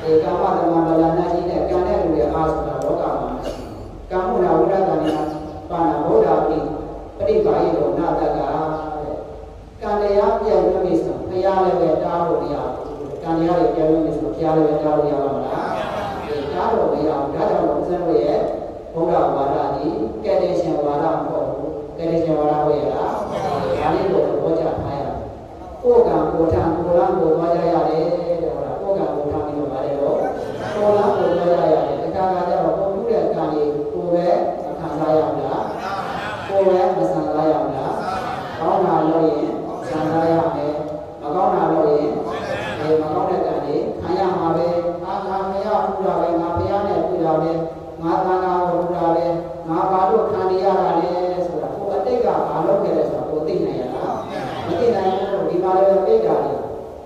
S1: ဒီကာမသမန္တလာနာရှိတဲ့ကံတဲ့လူရဲ့အားဆိုတာလောကမှာမရှိကံမှုနာဝိရဒနာပါဏဗုဒ္ဓပိပရိပါယိလောနာတကကံတရားပြန်လို့ပြီဆိုဘုရားလည်းပဲတားလို့မရဘူးကံတရားတွေပြန်လို့ပြီဆိုဘုရားလည်းပဲတားလို့ရပါမလားဒီတားလို့မရဘူးဒါကြောင့်ဦးဇင်းတို့ရဲ့ဘုရားဝါဒဒီကဲတဲ့ရှင်ဝါဒမဟုတ်ဘူးကဲတဲ့ရှင်ဝါဒဟုတ်ရဲ့လားဒါလေးကိုသဘောကျထားရကိုယ်ကံကိုထံကိုယ်လားကိုသွားကြရတယ်တဲ့ဟုတ်လားကိုယ်ကံကိုထံပြီးတော့ဗါတယ်တော့ကိုယ်လားကိုသွားကြရတယ်တခါကြတော့ပုံမှုတဲ့ကံကြီးကိုပဲခံစားရမလားကိုယ်ပဲမဆန်စားရမလားကောင်းတာလို့ရင်ဆန်စားရမယ်မကောင်းတာလို့ရင်မကောင်းတဲ့ကံကြီးခံရမှာပဲအာငါမရဘူးလားပဲငါဘုရားနဲ့တွေ့တာပဲငါသာနာကိုတွေ့တာပဲငါဘာလို့ခံရတာလဲဆိုတာကိုယ်အတိတ်ကဘာလုပ်ခဲ့လဲဆိုတာကိုသိနိုင်ရလားမသိနိုင်ဘူးဒီမှာလည်းပြိတ္တာတွေ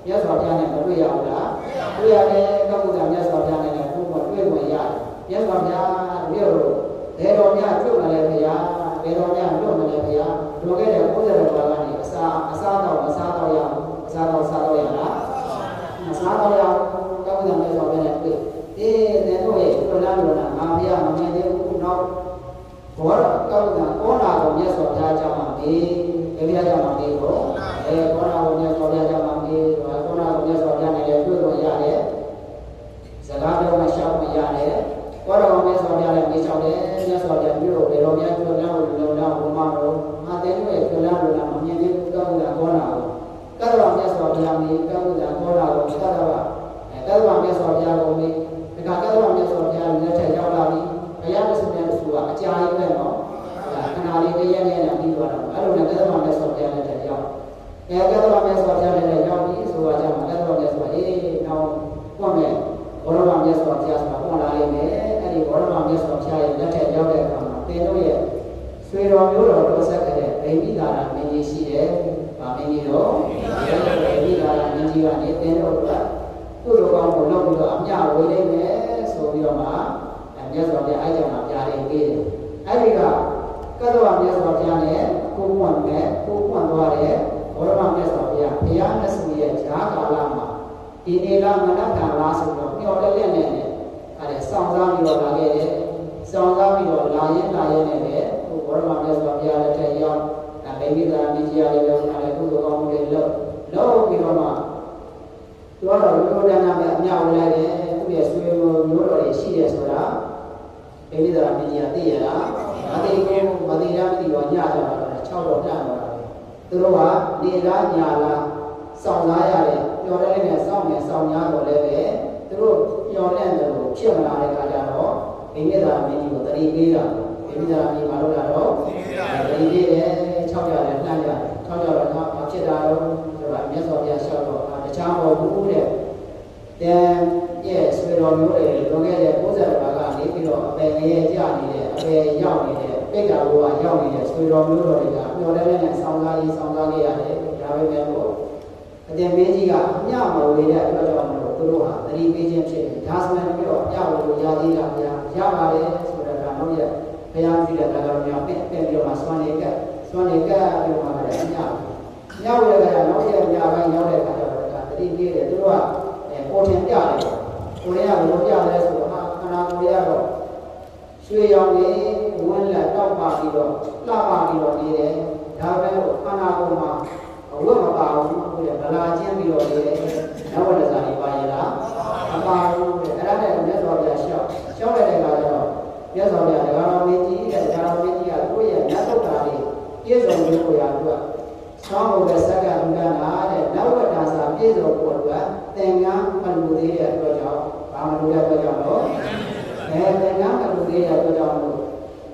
S1: မြတ်စွာဘုရားနဲ့မတွေ့ရဘူးလားတွေ့ရတယ်ကပ္ပုဒ္ဒမြတ်စွာဘုရားနဲ့လည်းဘုရားတွေ့ဝင်ရတယ်မြတ်စွာဘုရားမြို့ဘယ်တော်များကျွတ်မလဲဘုရားဘယ်တော်များလွတ်မလဲဘုရားလွန်ခဲ့တဲ့90တော်ကနေအစားတော့မစားတော့ရဘူးအစားတော့စားတော့ရလားမစားတော့ရဘူးကပ္ပုဒ္ဒမြတ်စွာဘုရားနဲ့တွေ့တဲ့တို့ရဲ့လွန်လာငါဘုရားမမြင်သေးဘူးနောက်ဘောရကောက်တာကောနာကိုမြတ်စွာဘုရားကြောင့်ပါမေးဘယ်ဘုရားကြောင့်ပါမေးတော့ကောနာကိုမြတ်စွာဘုရားကြောင့်ပါမေးကောနာကိုမြတ်စွာဘုရားနဲ့လည်းတွေ့လို့ရတယ်စကားပြောမှရှောက်မရတယ်ကောနာကိုမြတ်စွာဘုရားနဲ့မေးချောင်းတယ်မြတ်စွာဘုရားပြုလို့ဘယ်တော်များကျွမ်းလို့လုံလောက်ဘုမတော်ငါတဲ့တို့ရဲ့ကျွမ်းလို့လာမမြင်သေးဘူးကောက်တာကောနာကိုကတ္တဝမြတ်စွာဘုရားမေးကောက်တာကောနာကိုကတ္တဝမြတ်စွာဘုရားကိုမေးဒါကတ္တဝမြတ်စွာဘုရားလက်ထက်ရောက်လာပြီဘုရားမဆုတဲ့သူကအကြာကြီးပဲနော်ခဏလေးတရက်နဲ့ပြီးသွားတာအဲ့လိုနဲ့ကတ္တဝမြတ်စွာဘုရားလက်ထက်ရောက်ကတ္တဝမြတ်စွာဘုရားလက်ထက်ရောက်ပြီဆိုတာကြောင့်ကတ္တဝမြတ်စွာနောက်ပေါ့မယ်ဘောရမမြတ်စွာဘုရားဆိုတာပေါ့လာလိမ့်မယ်အဲ့ဒီဘောရမမြတ်စွာဘုရားရဲ့လက်ထက်ရောက်တဲ့အခါမှာသင်တို့ရဲ့ဆွေတော်မျိုးတော်တော်ဆက်ခဲ့တဲ့ဗိမိသာရမင်းကြီးရှိတယ်။ဗာမင်းကြီးတော့ဗိမိသာရမင်းကြီးကနေသင်တို့ကကုသိုလ်ကောင်းကိုလုပ်ပြီးတော့အမြဝေလိမ့်မယ်ဆိုပြီးတော့မှမြတ်စွာဘုရားအဲ့ကြောင့်ပြားလေးပေးတယ်။အဲ့ဒီကကတ္တဝမြတ်စွာဘုရားနဲ့ကိုပွင့်သွားတဲ့ဘောရမမြတ်စွာဘုရားဘုရားနှစ်ဆူရဲ့ဈာကာလမှာဒီနေလာမနတ္တလာဆိုတော့မျော်လက်နဲ့အဲ့ဒါစောင့်စားပြီးတော့လာခဲ့တယ်။စောင့်စားပြီးတော့လာရင်နဲ့ပဲဘောရမမြတ်စွာဘုရားလက်ထက်ရောက်ဗိမိသာမြကြီးရလေးလည်းအဲ့ကုသိုလ်ကောင်းမှုတွေလုပ်ပြီးတော့မှသူကတော့လူတန်းနာမဲ့အမြောက်ဝင်လိုက်တယ်သူ့ရဲ့ဆွေမျိုးတော်တွေရှိတယ်ဆိုတာဗိမိသာမြကြီးကသိရလားမသိဘူးမသိလားမသိတော့ညကြတော့6တော့တန်းသွားတာပဲသူတို့ကနေလားညလားစောင့်စားရတယ်ပျော်တဲ့နဲ့စောင့်နေစောင့်များတော့လည်းပဲသူတို့ပျော်တဲ့တယ်လို့ဖြစ်မလာတဲ့အခါကျတော့ဗိမိသာမြကြီးကိုတတိပေးတာဗိမိသာမြကြီးမလုပ်တာတော့တတိပေးတယ်6ရတယ်နှမ်းရတယ်6တော့ဖြစ်တာတော့မြတ်စွာဘုရားလျှောက်တော့တခြားပေါ်ဘူးတဲ့ရဲ့ဆွေတော်မျိုးတွေလွန်ခဲ့တဲ့90ဘာကနေပြီးတော့အပယ်ငရဲကြနေတဲ့အပယ်ရောက်နေတဲ့ပိတ်တာဘုရားရောက်နေတဲ့ဆွေတော်မျိုးတော်တွေကမျော်လင့်နဲ့ဆောင်းကားခဲ့ရတယ်ဒါပဲပဲပေါ့အတင်မင်းကြီးကအမြမဝေတဲ့အတွက်ကြောင့်မလို့သူတို့ဟာသတိပေးခြင်းဖြစ်တယ်ဒါဆိုရင်ပြီးတော့အမြဝေလို့ရသေးတာဗျာရပါတယ်ဆိုတော့ဒါတော့ရဲ့ဘုရားကြည့်တဲ့ဒါကတော့များပြန်ပြီးတော့မှစွမ်းနေကပြီးတော့မှလည်းအမြဝေတဲ့ကနောက်ရဲ့အမြပိုင်းရောက်တဲ့အခါကျတော့ဒါသတိပေးတယ်သူတို့ကပေါ်ထင်ပြတယ်ကိုရီးယားဘယ်လိုပြလဲဆိုတော့ခန္ဓာကိုယ်ရတော့ရွှေရောင်နေဝန်းလက်တောက်ပါပြီးတော့လှပပြီးတော့နေတယ်ဒါပဲခန္ဓာကိုယ်မှာအဝတ်မပါဘူးကိုယ်ကဗလာချင်းပြီးတော့နေတယ်နောက်ဝတ္တစာတွေပါရလားမပါဘူးတဲ့အဲ့ဒါနဲ့မြတ်စွာဘုရားရှောက်တဲ့အခါကျတော့မြတ်စွာဘုရားဒကာတော်မင်းကြီးတဲ့ဒကာတော်မင်းကြီးကကိုယ့်ရဲ့မြတ်သုတ်တာတွေပြည့်စုံလို့ကိုရအတွက်ဆောင်းဘုရားစက္ကန့်လူကနာတဲ့နောက်ဝတ္တစာပြည့်စုံဖို့အတွက်သင်္ကန်းမလူသေးတဲ့အတွက်ကြောင့်ဘာမလူတဲ့အတွက်ကြောင့်တော့သင်္ကန်းမလူသေးတဲ့အတွက်ကြောင့်လို့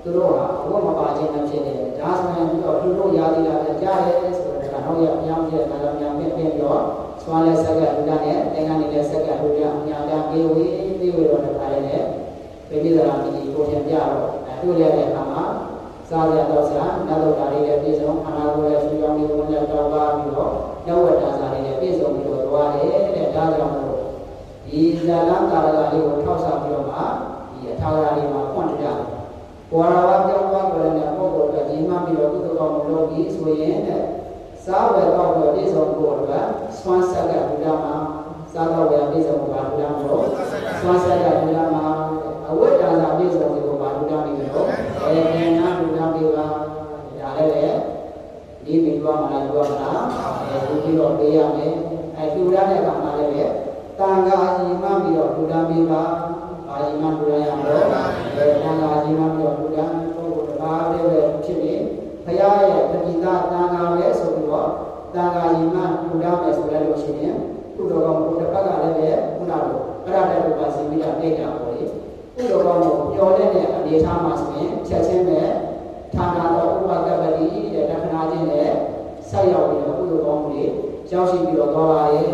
S1: သူတို့ဟာဘုမပါခြင်းနဲ့ဖြစ်နေတယ်ဒါဆိုရင်သူတို့ရာသီလာကြားရဲဆိုတော့ဒါတော့ရအများကြီးဒါတော့များပြင်ပြီးတော့ဆွမ်းလက်စက္ကန့်လူကနဲ့သင်္ကန်းနေတဲ့စက္ကန့်လူကအများကြီးပေးဝေးတော့တခါလေးနဲ့ပြည့်စုံလာပြီးကိုထင်ပြတော့တွေ့ရတဲ့အခါမှာစားရတော့စားနတ်တော်ဓာရီရဲ့ပြည့်စုံခန္ဓာကိုယ်ရဲ့ဆွေးကြောင်းလေးကိုလည်းတောင်းပါပြီးတော့ရောက်ဝတ္တစာလေးနဲ့ပြည့်စုံပြီးတော့သွားတယ်တဲ့ဒါကြောင့်မို့ဒီဇာလံကာရကလေးကိုထောက်ဆပြီးတော့မှဒီအထာဝရလေးမှာဖွင့်ကြတယ် ဘောရဝပြောင်းသွားကြတဲ့ပုဂ္ဂိုလ်ကဒီမှပြီးတော့ကုသိုလ်ကောင်းမှုလုပ်ပြီးဆိုရင်တဲ့စားဝယ်တော့ပြည့်စုံဖို့အတွက်စွမ်းဆက်ကဘုရားမှာစားတော့ဝယ်ပြည့်စုံဖို့ဘာဘုရားမလို့စွမ်းဆက်ကဘုရားမှာအဝိတ္တသာပြည့်စုံဖို့ဘာဘုရားမလို့ဘယ်နာဘုရားပေးပါဒါလည်းဒီမိသွားမှာလားပြောတာဒီပြီးတော့ပေးရမယ်တူရတဲ့ကောင်မှလည်းပဲတန်ခါကြီးမှပြီးတော့ဘုရားပေးပါဘာကြီးမှဘုရားရမလို့တန်ခါကြီးမှပြီးတော့ဘုရားပုဂ္ဂိုလ်တစ်ပါးလည်းပဲဖြစ်နေဘုရားရဲ့တတိသာတန်ခါပဲဆိုပြီးတော့တန်ခါကြီးမှဘုရားမယ်ဆိုရလို့ရှိရင်ကုသိုလ်ကောင်းမှုတစ်ပတ်ကလည်းပဲခုနကအဲ့ဒါတည်းကပါစီပြီးတော့နေကြပါလေကုသိုလ်ကောင်းမှုပျော်တဲ့အနေထားမှာဆိုရင်ချက်ချင်းပဲဌာနတော်ဥပကပ္ပတိတဲ့တခဏချင်းနဲ့ဆက်ရောက်ပြီးတော့ကုသိုလ်ကောင်းမှုတွေရောက်ရှိပြီးတော့သွားပါရဲ့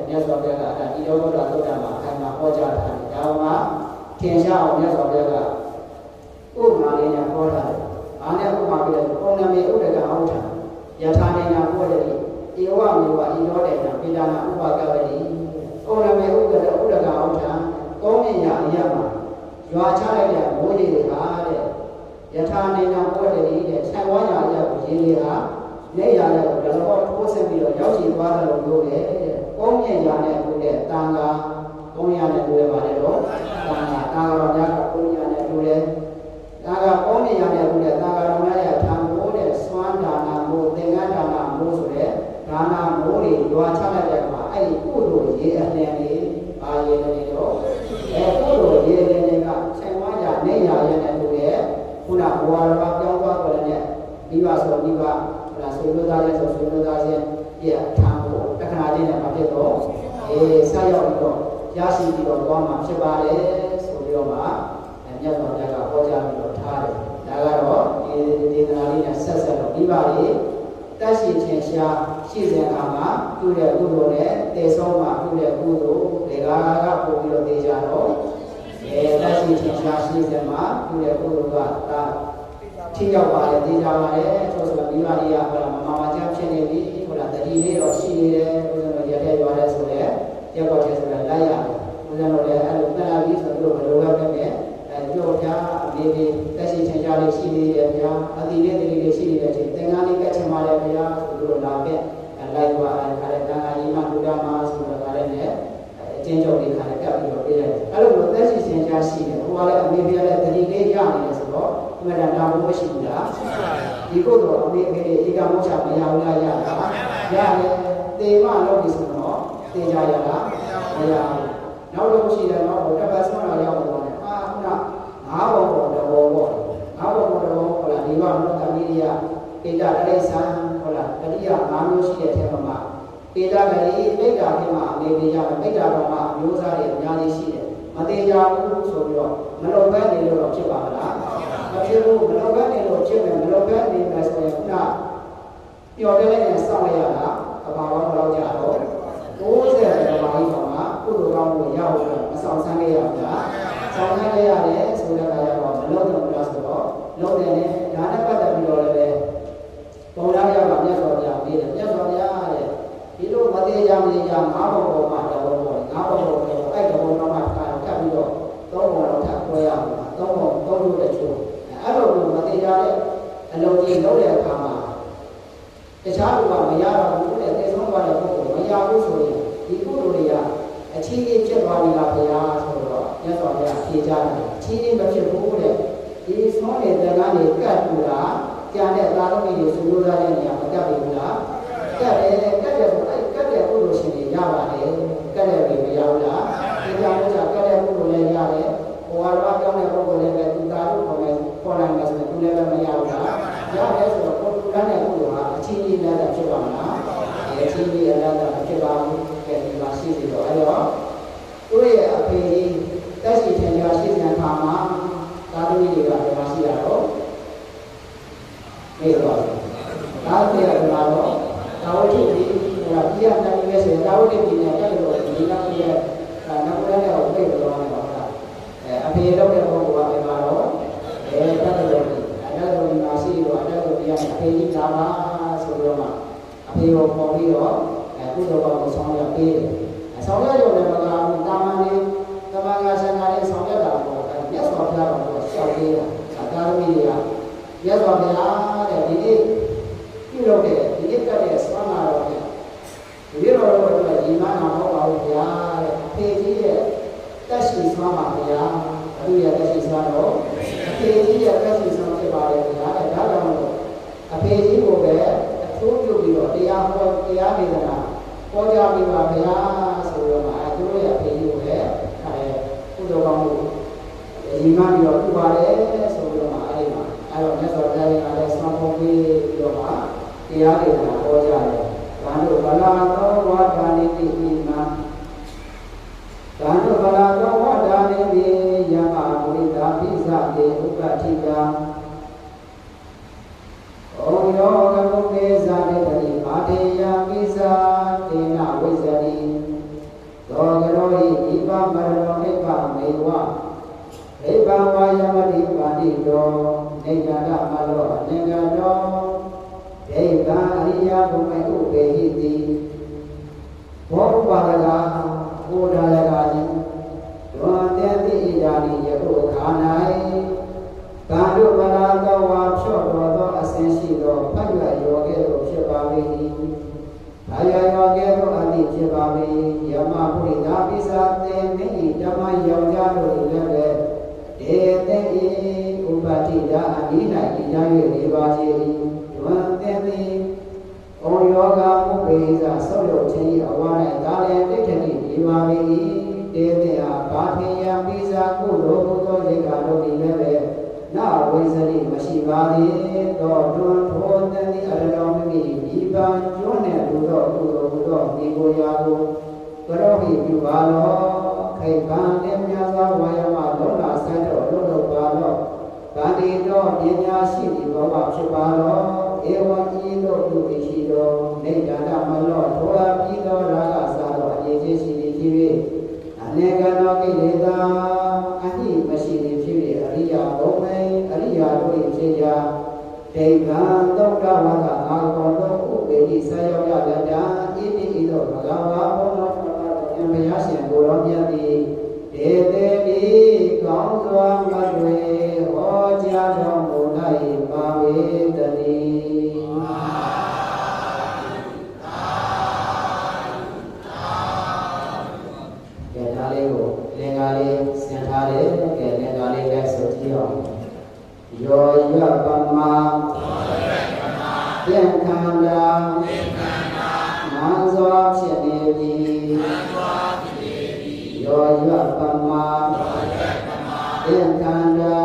S1: မြတ်စွာဘုရားကဒီတော်ဘုရားသုတ္တမှာအမှန်ဟောကြားတာဒါမှထင်ရှားအောင်မြတ်စွာဘုရားကဥပမာလေးနဲ့ဟောတာအားနဲ့ဥပမာပြတယ်ပုံနမေဥဒကအောထာယထာနေနာဟောတယ်ဧဝမေဝဤတော်တဲ့နာပိဒါနာဥပကပ္ပတိပုံနမေဥဒကအောထာကောင်းမြတ်ရာအရာမှာရွာချလိုက်တဲ့မိုးရေတွေဟာတဲ့ယထာနေနာဟောတယ်တဲ့ဆံဝါရာအရာကိုရေတွေဟာနေရာနဲ့ဘယ်တော့ထိုးဆက်ပြီးတော့ရောက်ရှိသွားတယ်လို့ပြောတယ်။ကောင်းမြတ်ရာနဲ့ပြောတဲ့တန်ခါကောင်းရနဲ့ပြောရပါတယ်တော့တန်ခါတော်များကကောင်းရနဲ့ပြောတယ်။ဒါကကောင်းမြတ်ရာနဲ့ပြောတဲ့တန်ခါတော်များရဲ့ထံမိုးတဲ့စွမ်းဒါနမိုးသင်္ကန်းဒါနမိုးဆိုတဲ့ဒါနမိုးတွေရွာချလိုက်တဲ့အခါအဲ့ဒီကုသိုလ်ရေအနှံလေးပါရေနေတော့ကုသိုလ်ရေတွေကဆိုင်ဝါရနေရာရဲ့နဲ့ပြောတဲ့ခုနဘဝတော်ပြောင်းသွားကြတဲ့မိဘဆိုမိဘဆွေမျိုးသားရဲ့ဆွေမျိုးသားချင်းပြထားဖို့တခဏချင်းနဲ့မဖြစ်တော့ဆက်ရောက်ပြီးတော့ရရှိပြီးတော့သွားမှာဖြစ်ပါတယ်ဆိုပြီးတော့မှမြတ်စွာဘုရားကဟောကြားပြီးတော့ထားတယ်ဒါကတော့ဒီဒေသနာလေးနဲ့ဆက်ဆက်တော့ပြီးပါလေတက်ရှိခြင်းရှားရှိစဉ်အခါမှာပြုတဲ့ကုသိုလ်နဲ့တည်ဆုံးမှာပြုတဲ့ကုသိုလ်တွေကပို့ပြီးတော့သိကြတော့တက်ရှိခြင်းရှားရှိစဉ်မှာပြုတဲ့ကုသိုလ်ကဒါထိရောက်ပါလေသိကြပါလေဆိုဆိုမိဘတွေကဟောလာမမချမ်းဖြစ်နေပြီဟောလာတတိလေးတော့ရှိနေတယ်ဘုရားတို့ရတဲ့ရွာတဲ့ဆိုလဲရက်ပေါ်တဲ့ဆိုတာလိုက်ရတယ်ဘုရားတို့လည်းအဲ့လိုပြန်လာပြီးဆိုတော့ဘယ်လိုပဲဖြစ်ဖြစ်ကြောပြအမေတက်ရှိချင်ကြလေးရှိနေတယ်ဗျာအတိလေးတတိလေးရှိနေတဲ့အချိန်သင်္ကန်းလေးကတ်ချင်ပါလေဗျာဆိုလို့လာပြလိုက်သွားခါတဲ့တန်ခါကြီးမှဘုရားမှာဆိုတော့ခါတဲ့နဲ့အချင်းချုပ်လေးခါတဲ့ကပ်ပြီးတော့ပြရတယ်အဲ့လိုမျိုးတက်ရှိချင်ကြရှိတယ်ဟိုကလည်းအမေပြလည်းတတိလေးရနေတယ်ဆိုတော့ဒီမှာတာဝန်မရှိဘူးလားဒီကုသိုလ်အမေအေးကမောချမရဘူးလားရတာရတယ်တေမလို့ဒီဆိုတော့တေကြရလားမရဘူးနောက်လို့ရှိတယ်တော့တပတ်ဆုံးလာရောက်တော့တယ်အာခုနငါးဘောပေါ်တော်ဘောပေါ့ငါးဘောပေါ်တော်ဘောဟုတ်လားဒီကမလို့တမီးရပေတာတိဆံဟုတ်လားတတိယ၅မျိုးရှိတဲ့ထဲမှာပေတာကလေးမိတ္တာဖြစ်မှာအမေပြရမယ်မိတ္တာတော်မှာမျိုးစားတွေအများကြီးရှိတယ်မသေးကြဘူးဆိုပြီးတော့မလုံဘဲနေလို့တော့ဖြစ်ပါမလားမဖြစ်ဘူးမလုံဘဲနေလို့ဖြစ်မယ်မလုံဘဲနေမယ်ဆိုရင်ခုနပျော်တဲ့နဲ့စောင့်ရတာအပါတော့တော့ကြတော့90ကျော်ပါပြီပေါ့မှာကုသိုလ်ကောင်းမှုရဖို့အဆောင်ဆန်းခဲ့ရတာဆောင်ဆန်းခဲ့ရတယ်ဆိုတဲ့အခါကျတော့မလုံတော့ဘူးဆိုတော့လုံတယ်နဲ့ဒါနဲ့ပတ်သက်ပြီးတော့လည်းပုံလားရပါမြတ်စွာဘုရားပေးတယ်မြတ်စွာဘုရားတဲ့ဒီလိုမသေးကြမသေးကြငါးဘုံပေါ်မှာတော့ပေါ့ငါးဘုံပေါ်တော့အဲ့ဒီဘုံတော့မှကပ်ပြီးတော့သုံးဘုံတော့ထပ်ခွဲရမှာသုံးဘုံသုံးလို့တဲ့ချိုးအဲ့လိုမသေးကြတဲ့အလုံးကြီးလုံးတဲ့အခါမှာတခြားလူကမရတော့ဘူးတဲ့သေဆုံးသွားတဲ့ပုဂ္ဂိုလ်မရဘူးဆိုရင်ဒီကုသိုလ်တွေကအချင်းချင်းဖြစ်သွားပြီလားဘုရားဆိုတော့မြတ်စွာဘုရားဖြေကြတယ်အချင်းချင်းမဖြစ်ဘူးတဲ့ဒီဆုံးနေတဲ့ကားတွေကတ်တူတာကြံတဲ့သာသမီတွေစုလို့ရတဲ့နေရာမကတ်ဘူးလားကတ်တယ်ကတ်တယ်ဆိုအဲ့ကတ်တဲ့ကုသိုလ်ရှင်တွေရပါတယ်ကတ်တဲ့တွေမရဘူးလားဒီကြောင့်လို့ကတ်တဲ့ကုသိုလ်လည်းရတယ်ဘဝတော်ပြောင်းတဲ့ပုဂ္ဂိုလ်လည်းပဲသူသားလို့ခေါ်လိုက်မယ်ဆိုရင်သူလည်းပဲမရဘူးလားရတယ်ဆိုတော့ကိုယ်ကတည်းကကုသိုလ်ဟာအချင်းချင်းလည်းဖြစ်ပါမလားအချင်းချင်းလည်းဖြစ်ပါဘူးကဲဒီမှာရှိစီတော့အဲ့တော့သူ့ရဲ့အဖေတက်ရှိထင်ကြရှိတဲ့အခါမှာသာသမီတွေကဒီမှာရှိရတော့မေ့သွားတယ်ဒါတဲ့ကမှာတော့တာဝတိဒီဟိုပြရတဲ့နေဆိုရင်တာဝတိဒီနဲ့တက်လို့ဒီနောက်ပြရနောက်လည်းတော့ပြေတော့မှာပါအဖေလောက်တဲ့ပုဂ္ဂိုလ်ကဒီမှာတော့တက်လို့အဲ့ဒါဒီမှာရှိတော့အဲ့ဒါဒီကအဖေကြီးလာပါဆိုတော့မှအဖေကိုပေါ်ပြီးတော့ကုသိုလ်ကောင်းကိုဆောင်ရပေးတယ်ဆောင်ရရုံနဲ့မကဘူးတာမန်လေးတမန်ကဆန္ဒလေးဆောင်ရတာပေါ့မြတ်စွာဘုရားကရှောက်ပေးတာ သားသမီးတွေကရသော်ဗျာတဲ့ဒီနေ့ပြုလုပ်တဲ့ဒီနေ့ကတည်းကဆွမ်းလာတော့ဗျာဒီလိုတော့ဒီမှာတော့မဟုတ်ပါဘူးဗျာတဲ့အဖေကြီးရဲ့တက်ရှိဆွမ်းပါဗျာသူရဲ့တက်ရှိဆွမ်းတော့အဖေကြီးရဲ့တက်ရှိဆွမ်းဖြစ်ပါလေဗျာတဲ့ဒါကြောင့်မို့အဖေကြီးကိုပဲအကျိုးပြုပြီးတော့တရားဟောတရားဒေသနာဟောကြားပြီးပါဗျာဆိုတော့မှသူတို့ရဲ့အဖေကြီးကိုပဲကုသိုလ်ကောင်းမှုဒီမှာပြီးတော့ပြုပါတယ်ဆိုတော့မှအဲ့တော့မြတ်စွာဘုရားကလည်းဆွမ်းဖုံးပြီးတော့မှတရားဒေသနာဟောကြားတယ်ဘာလို့ဗလာသောဝါဒာနိတိဣမံဘာလို့ဗလာသောဝါဒာနိတိယမဝိဒါပိစတေဥပတိကံဩယောကမုကေဇာတေတိမာတေယပိစတေနဝိဇ္ဇတိသောကရောဟိဒီပမရဏေနိဗ္ဗာမေဝနိဗ္ဗာဝါယမတိပါတိတောနေကန္တမလောအင်္ဂတောဒိဗ္ဗာအရိယဘုမေဥပေဟိတိဘောဥပါဒကာဘုဒ္ဓရကာယဒွန်တေတိဣဒာနိယခုခါ၌ကာတုဗလာသောဝါဖြော့တော်သောအစဉ်ရှိသောဖတ်ရယောကဲ့သို့ဖြစ်ပါ၏။ဘာယာယောကဲ့သို့အတိဖြစ်ပါ၏။ယမပုရိသပိစာသေမိဓမ္မယောက်ျားတို့လည်းပဲဒေသေဥပတိတာအနိ၌ဤကြ၍နေပါစေ၏။ဒွန်တေတိဩယောဂမုပိသဆောက်ရောက်ခြင်း၏အဝါ၌ဒါလည်းဒိဋ္ဌိနေပါ၏။ဒေသေအားဘာထေယပိစာကုလိုဘုသောဇေကတို့သည်လည်းပဲနာဝိဇ္ဇတိမရှိပါသေးတော့တွန်းထိုးတဲ့ဒီအရတော်မိမိဒီပံကျွန်းနဲ့လူတော်ကုသိုလ်ဘုတော်ဒီကိုရာကိုကရောဟိပြုပါလောခိဗံနဲ့မြတ်စွာဝါယမလောလာဆန်းတော်လွတ်လို့ပါလောဗန္တိတော်ပညာရှိဒီဘောမဖြစ်ပါလောဧဝံဤသို့ပြုရှိတော်နေတန္တမလောထိုအပြီးသောရာဂစားတော်အရေးကြီးရှိသည်ဖြစ်၍အနေကသောကိလေသာအဟိမရှိသည်ဖြစ်၍အရိယာဘုံမေအရိယာတို့၏ဖြစ်ရာဒိဗ္ဗံသောတာဝကအာကောသောဥပေတိဆာယောယတတံဣတိဣသောဘဂဝါဘုံတော်ဘုရားရှင်ကိုယ်တော်မြတ်သည်ဒေသေတိကောင်းစွာမတွင်ဟောကြားတော်မူ၌ပါဝေတတိကဲဒါလေးကိုလင်္ကာလေးဆင်ထားတယ်ကဲလင်္ကာလေးလက်ဆိုကြည့်အောင်ယောယပမသင်္ခန္ဓာနာဇောဖြစ်နေပြီယောယပမသင်္ခန္ဓာ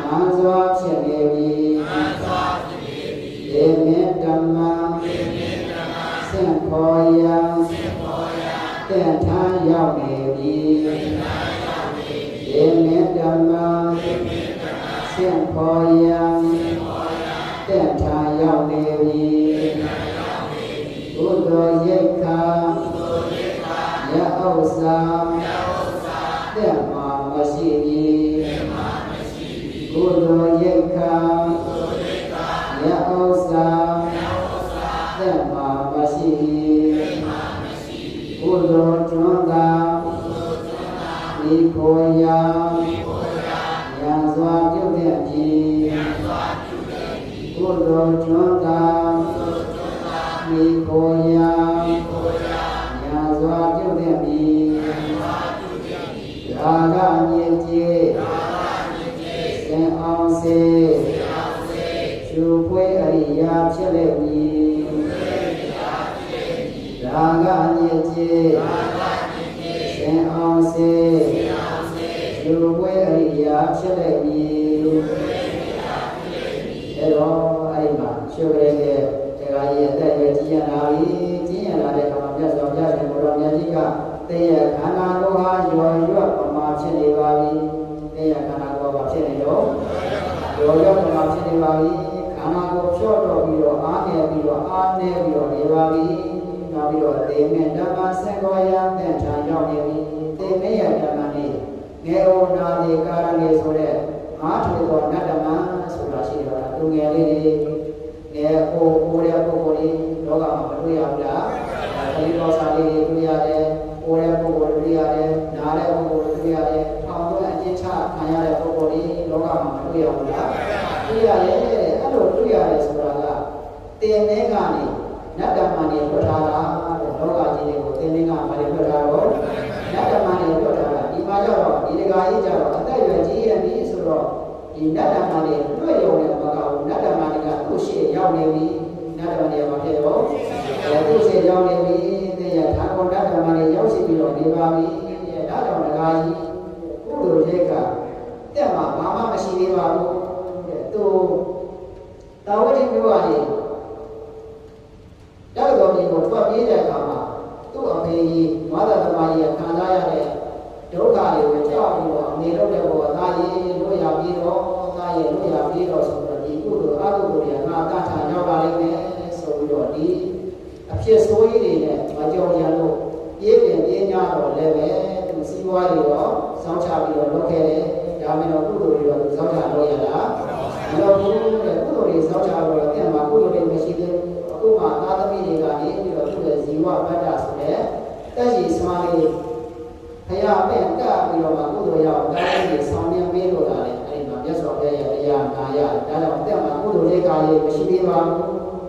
S1: နာဇောဖြစ်နေပြီဒေမေတ္တမစင်ခေါ်ယံတန်ထမ်းရောက်နေပြီဒေမေတ္တမစင်ခေါ်ယံတန်ထမ်းရောက်နေပြီဘုဒ္ဓရိက္ခာယဥစ္စာတက်မှာမရှိပြီဘုဒ္ဓရိက္ခာယဥစ္စာတက်မှာမရှိဘုဒ္ဓကျွမ်းသာဒီကိုရာယံစွာပြုတဲ့ပြီဘုဒ္ဓကျွမ်းသာဒီကိုရာယံစွာပြုတဲ့ပြီရာဂမြင့်ကြီးသင်အောင်စေရှုပွေအရိယာဖြစ်လေပြီရာဂမြင့်ကြီးသင်အောင်စေရှုပွေအရိယာဖြစ်လေပြီအဲ့တော့အဲ့ဒီမှာရှုရဲတဲ့တရားကြီးအသက်ရွယ်ကြီးရလာပြီကြီးရလာတဲ့အခါမှာမြတ်စွာဘုရားရှင်ကိုယ်တော်မြတ်ကြီးကတေယခန္ဓာကိုယ်ဟာယောရွတ်ပမာဖြစ်နေပါပြီတေယခန္ဓာကိုယ်ပါဖြစ်နေတော့ယောရွတ်ပမာဖြစ်နေပါပြီခန္ဓာကိုယ်ဖြော့တော့ပြီးတော့အားနေပြီးတော့နေပါပြီနောက်ပြီးတော့တေမေဓမ္မစင်ကောယံတဲ့ဌာန်ရောက်နေပြီတေမေယဓမ္မနေငယ်ဩနာလေကာရဏေဆိုတဲ့ငါးထွေသောနတ္တမဆိုတာရှိတယ်ဗျာသူငယ်လေးတွေငယ်ကိုတဲ့ပုဂ္ဂိုလ်လေးလောကမှာမတွေ့ရဘူးလားအဲဒီတော့စာလေးတွေတွေ့ရတယ်ကိုတဲ့ပုဂ္ဂိုလ်တွေ့ရတယ်နားတဲ့ပုဂ္ဂိုလ်တွေ့ရတယ်ထောင်သွင်းအကျဉ်းချခံရတဲ့ပုဂ္ဂိုလ်တွေလောကမှာမ တွေ့ရမလားတွေ့ရတယ်အဲ့လိုတွေ့ရတယ်ဆိုတာကတင်နေကနေနတ်ဓမ္မနေလွတ်ထားတာလောကကြီးတွေကိုတင်နေကမတွေလွတ်ထားတော့နတ်ဓမ္မနေလွတ်ထားတာဒီမှာကျတော့ဒီတကာကြီးကျတော့အသက်ရွယ်ကြီးရပြီဆိုတော့ဒီနတ်ဓမ္မနေလွတ်ရုံနဲ့မကဘူးနတ်ဓမ္မနေကသူ့ရှိရောက်နေပြီနတ်ဓမ္မနေမှာဖြစ်တော့သူ့ရှိရောက်နေပြီတဲ့ရထာဂေါနတ်ဓမ္မနေရောက်ရှိပြီးတော့နေပါပြီဒါကြောင့်တကာကြီးကုသိုလ်ရဲ့ကတက်မှာဘာမှမရှိသေးပါဘူးတဲ့သူတာဝတိမျိုးပါလေတောက်တော်ကြီးကိုထွက်ပြေးတဲ့အခါမှာသူ့အဖေကြီးဝါဒသမားကြီးခံစားရတဲ့ဒုက္ခတွေကိုကြောက်ပြီးတော့အနေလို့တဲ့ဘောသားကြီးလို့ရပြီးတော့သားရဲ့လို့ရပြီးတော့ဆိုတော့ဒီကုသိုလ်အကုသိုလ်တွေကငါတတ်ထားရောက်လာလိမ့်မယ်ဆိုပြီးတော့ဒီအဖြစ်ဆိုးကြီးတွေနဲ့မကြောက်ရလို့ပြေးပြန်ပြေးကြတော့လည်းပဲသူစီးပွားတွေတော့စောင့်ချပြီးတော့လုပ်ခဲ့တယ်ဒါမှမဟုတ်ကုသိုလ်တွေတော့သူစောင့်ချလုပ်ရတာမလုပ်ဘူးတဲ့ကုသိုလ်တွေစောင့်ချတော့တဲ့မှာကုသိုလ်တွေမရှိသေးဘူးအခုမှသာသမီတွေကနေပြီးတော့သူ့ရဲ့ဇီဝဗတ္တဆိုတဲ့တက်ရှိစမားလေးဖရာပဲကပ်ပြီးတော့မှကုသိုလ်ရအောင်တိုင်းတွေဆောင်မြင်ပေးလို့လာတယ်အဲ့ဒီမှာမြတ်စွာဘုရားရဲ့တရားနာရဒါကြောင့်တက်မှာကုသိုလ်တွေကလေးမရှိသေးပါဘူး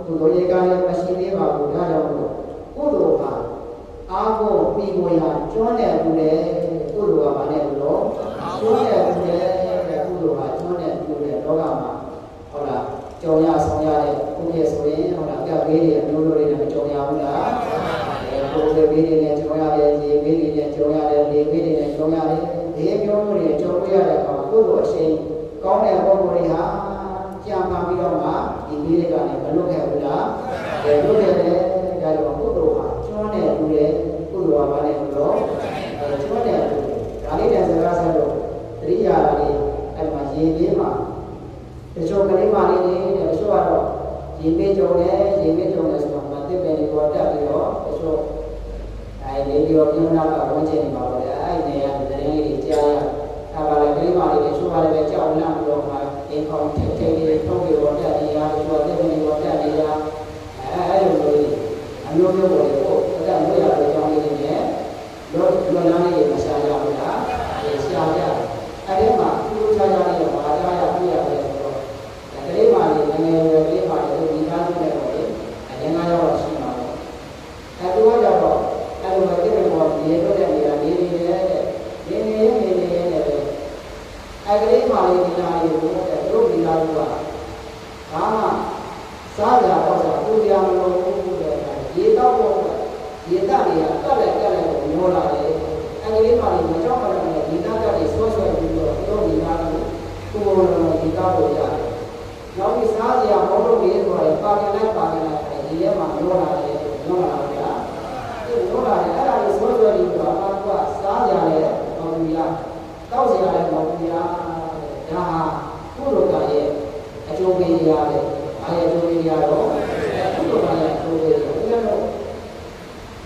S1: ကုသိုလ်တွေကလေးမရှိသေးပါဘူးဒါကြောင့်ကုသိုလ်ဟာအားကိုပြီးကိုရကျွမ်းတဲ့သူလေကုသိုလ်ကဘာနဲ့လို့ကျွမ်းတဲ့သူလေကုသိုလ်ဟာကျွမ်းတဲ့သူလေလောကမှာဟုတ်လားကြောင်ရဆောင်ရတဲ့ဥပ္ပယေဆိုရင်ဟုတ်လားကပ်ဘေးတွေအမျိုးမျိုးတွေနဲ့ကြောင်ရဘူးလားကိုယ်တွေဘေးတွေနဲ့ကြောင်ရတယ်ရေဘေးတွေနဲ့ကြောင်ရတယ်လေဘေးတွေနဲ့ကြောင်ရတယ်ဒီမျိုးမျိုးတွေကြောင်ရတဲ့အခါကုသိုလ်အရှိန်ကောင်းတဲ့ပုဂ္ဂိုလ်တွေဟာကြာမှပြီးတော့မှဒီဘေးတွေကနေမလွတ်ခဲ့ဘူးလားလွတ်ခဲ့တယ်ဒါကြောင့်ကုသိုလ်ဟာကျွမ်းတဲ့သူလေကုသိုလ်ကဘာလဲဆိုတော့ကျွမ်းတဲ့သူဒါလေးတဲ့စကားဆက်လို့တတိယလေးအဲ့မှာရေဘေးမှာတချို့ကလေးမလေးတွေတချို့ကတော့ရေပေးကြုံတယ်ဆိုတော့မသိပဲဒီပေါ်တက်ပြီးတော့တချို့အဲဒီလိုပြုံးလာကဝန်ကျင်နေပါတော့လေအဲ့ဒီနေရာတရင်လေးကြားရအဲ့ပါလေကလေးမလေးတွေတချို့ကလည်းပဲကြောက်လန့်ပြီးတော့မှအိမ်ခေါင်းထိတ်လေးထုတ်ပြီးတော့တက်နေရတချို့ကသိပဲဒီပေါ်တက်နေရအဲ့လိုမျိုးအမျိုးမျိုးပေါ်လေကိုတက်လို့ရတဲ့အကြောင်းလေးတွေနဲ့လောလန်းလေးမရှားရဘူးလားရှားရအဲ့ဒီမှာသူ့ခြားခြားလေးတော့မကြားရပြရတယ်ကလေးပါလေငယ်ငယ်ရွယ်လေးပါလေဒီကားလေးနဲ့ပေါ့လေအရင်ကရောက်တော့ရှိမှာပေါ့အဲတူကတော့အဲ့လိုပဲတိကျပေါ်ရေတော့တဲ့နေရာနေနေရဲ့နေနေရဲ့ပဲအဲကလေးပါလေဒီနာလေးကိုတဲ့တို့ဒီနာလေးကဘာမှစားကြတော့ဆိုပူကြမလို့တဲ့ရေတော့ပေါ့ရေတနေရတက်လိုက်ကိုညောလာတယ်အဲကလေးပါလေမကြောက်ပါနဲ့ဒီနာတက်လေးဆွဲပြီးတော့တို့ဒီနာကိုကိုယ်လုံးဒီကားကိုရတယ်နောက်ပြီးစားစရာမဟုတ်လို့ရေးဆိုရင်ပါကလိုက်ဒီထဲမှာပြောလာတယ်ပြောလာတယ်ဗျာဒီပြောလာတယ်အဲ့ဒါကိုဆွဲပြီးတော့အကွာစားစရာလည်းမဟုတ်ဘူးလားတောက်စရာလည်းမဟုတ်ဘူးလားဒါဟာကုသိုလ်ကရဲ့အကျိုးပေးရတယ်ဘာရဲ့အကျိုးပေးရတော့ကုသိုလ်ကရဲ့အကျိုးပေးရတယ်ဒီလို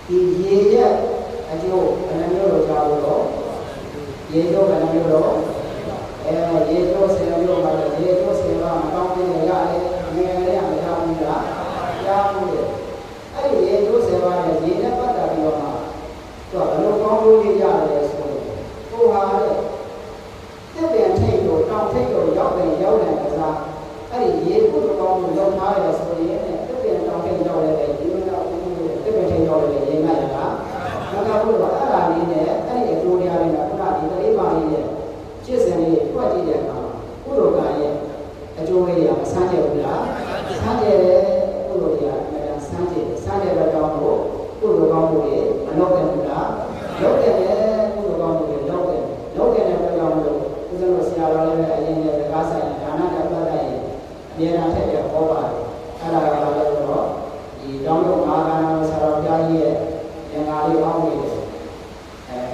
S1: ဒီရေရဲ့အကျိုးဘယ်နှမျိုးလို့ကြားလို့တော့ရေတော့ဘယ်နှမျိုးတော့ရေတော့ဆယ်မျိုးပါလေရေတော့ဆယ်ပါမကောင်းသေးတယ်ရတယ်ငယ်ငယ်လေးကမကြောက်ဘူးလားကြားဘူးလေအဲ့ဒီရေတော့ဆယ်ပါနဲ့ရေနဲ့ပတ်သက်ပြီးတော့မှသူကဘယ်လိုကောင်းလို့ရရတယ်ဆိုတော့ကိုဟာတဲ့တက်ပြန်ထိတ်လို့တောင်ထိတ်လို့ရောက်တယ်ကစားအဲ့ဒီရေကုတ်ကောင်းလို့လောက်ထားတယ်ဆိုရင်တက်ပြန်တောင်ထိတ်ရောက်တယ်ဒီလိုတော့တက်ပြန်ထိတ်ရောက်တယ်ရေငတ်ရတာငါကဘုရားအဲ့ဒါလေးနဲ့အဲ့ဒီအကျိုးတရားလေးကခုနဒီကလေးပါလေးနဲ့ရှင်းစင်လေးတွက်ကြည့်တဲ့အခါမှာကုသိုလ်ကရဲ့အကျိုးလေးတွေကမဆန်းကျင်ဘူးလားဆန်းကျင်တယ်ကုသိုလ်တွေကအမှန်တန်ဆန်းကျင်တဲ့ကြောင့်မို့ကုသိုလ်ကောင်းမှုတွေမလုပ်တဲ့ဘူးလားလုပ်တဲ့ကုသိုလ်ကောင်းမှုတွေလုပ်တဲ့ကြောင့်မို့ဦးဇင်းတို့ဆရာတော်လည်းပဲအရင်ကစကားဆိုင်ဒါနနဲ့ပတ်သက်ရင်အများအားဖြင့်ဟောပါတယ်အဲ့ဒါကလည်းတော့ဒီတောင်းတော့ငါးကံတော်ဆရာတော်ဘုရားကြီးရဲ့ဉာဏ်အားလေးအောင်းနေတယ်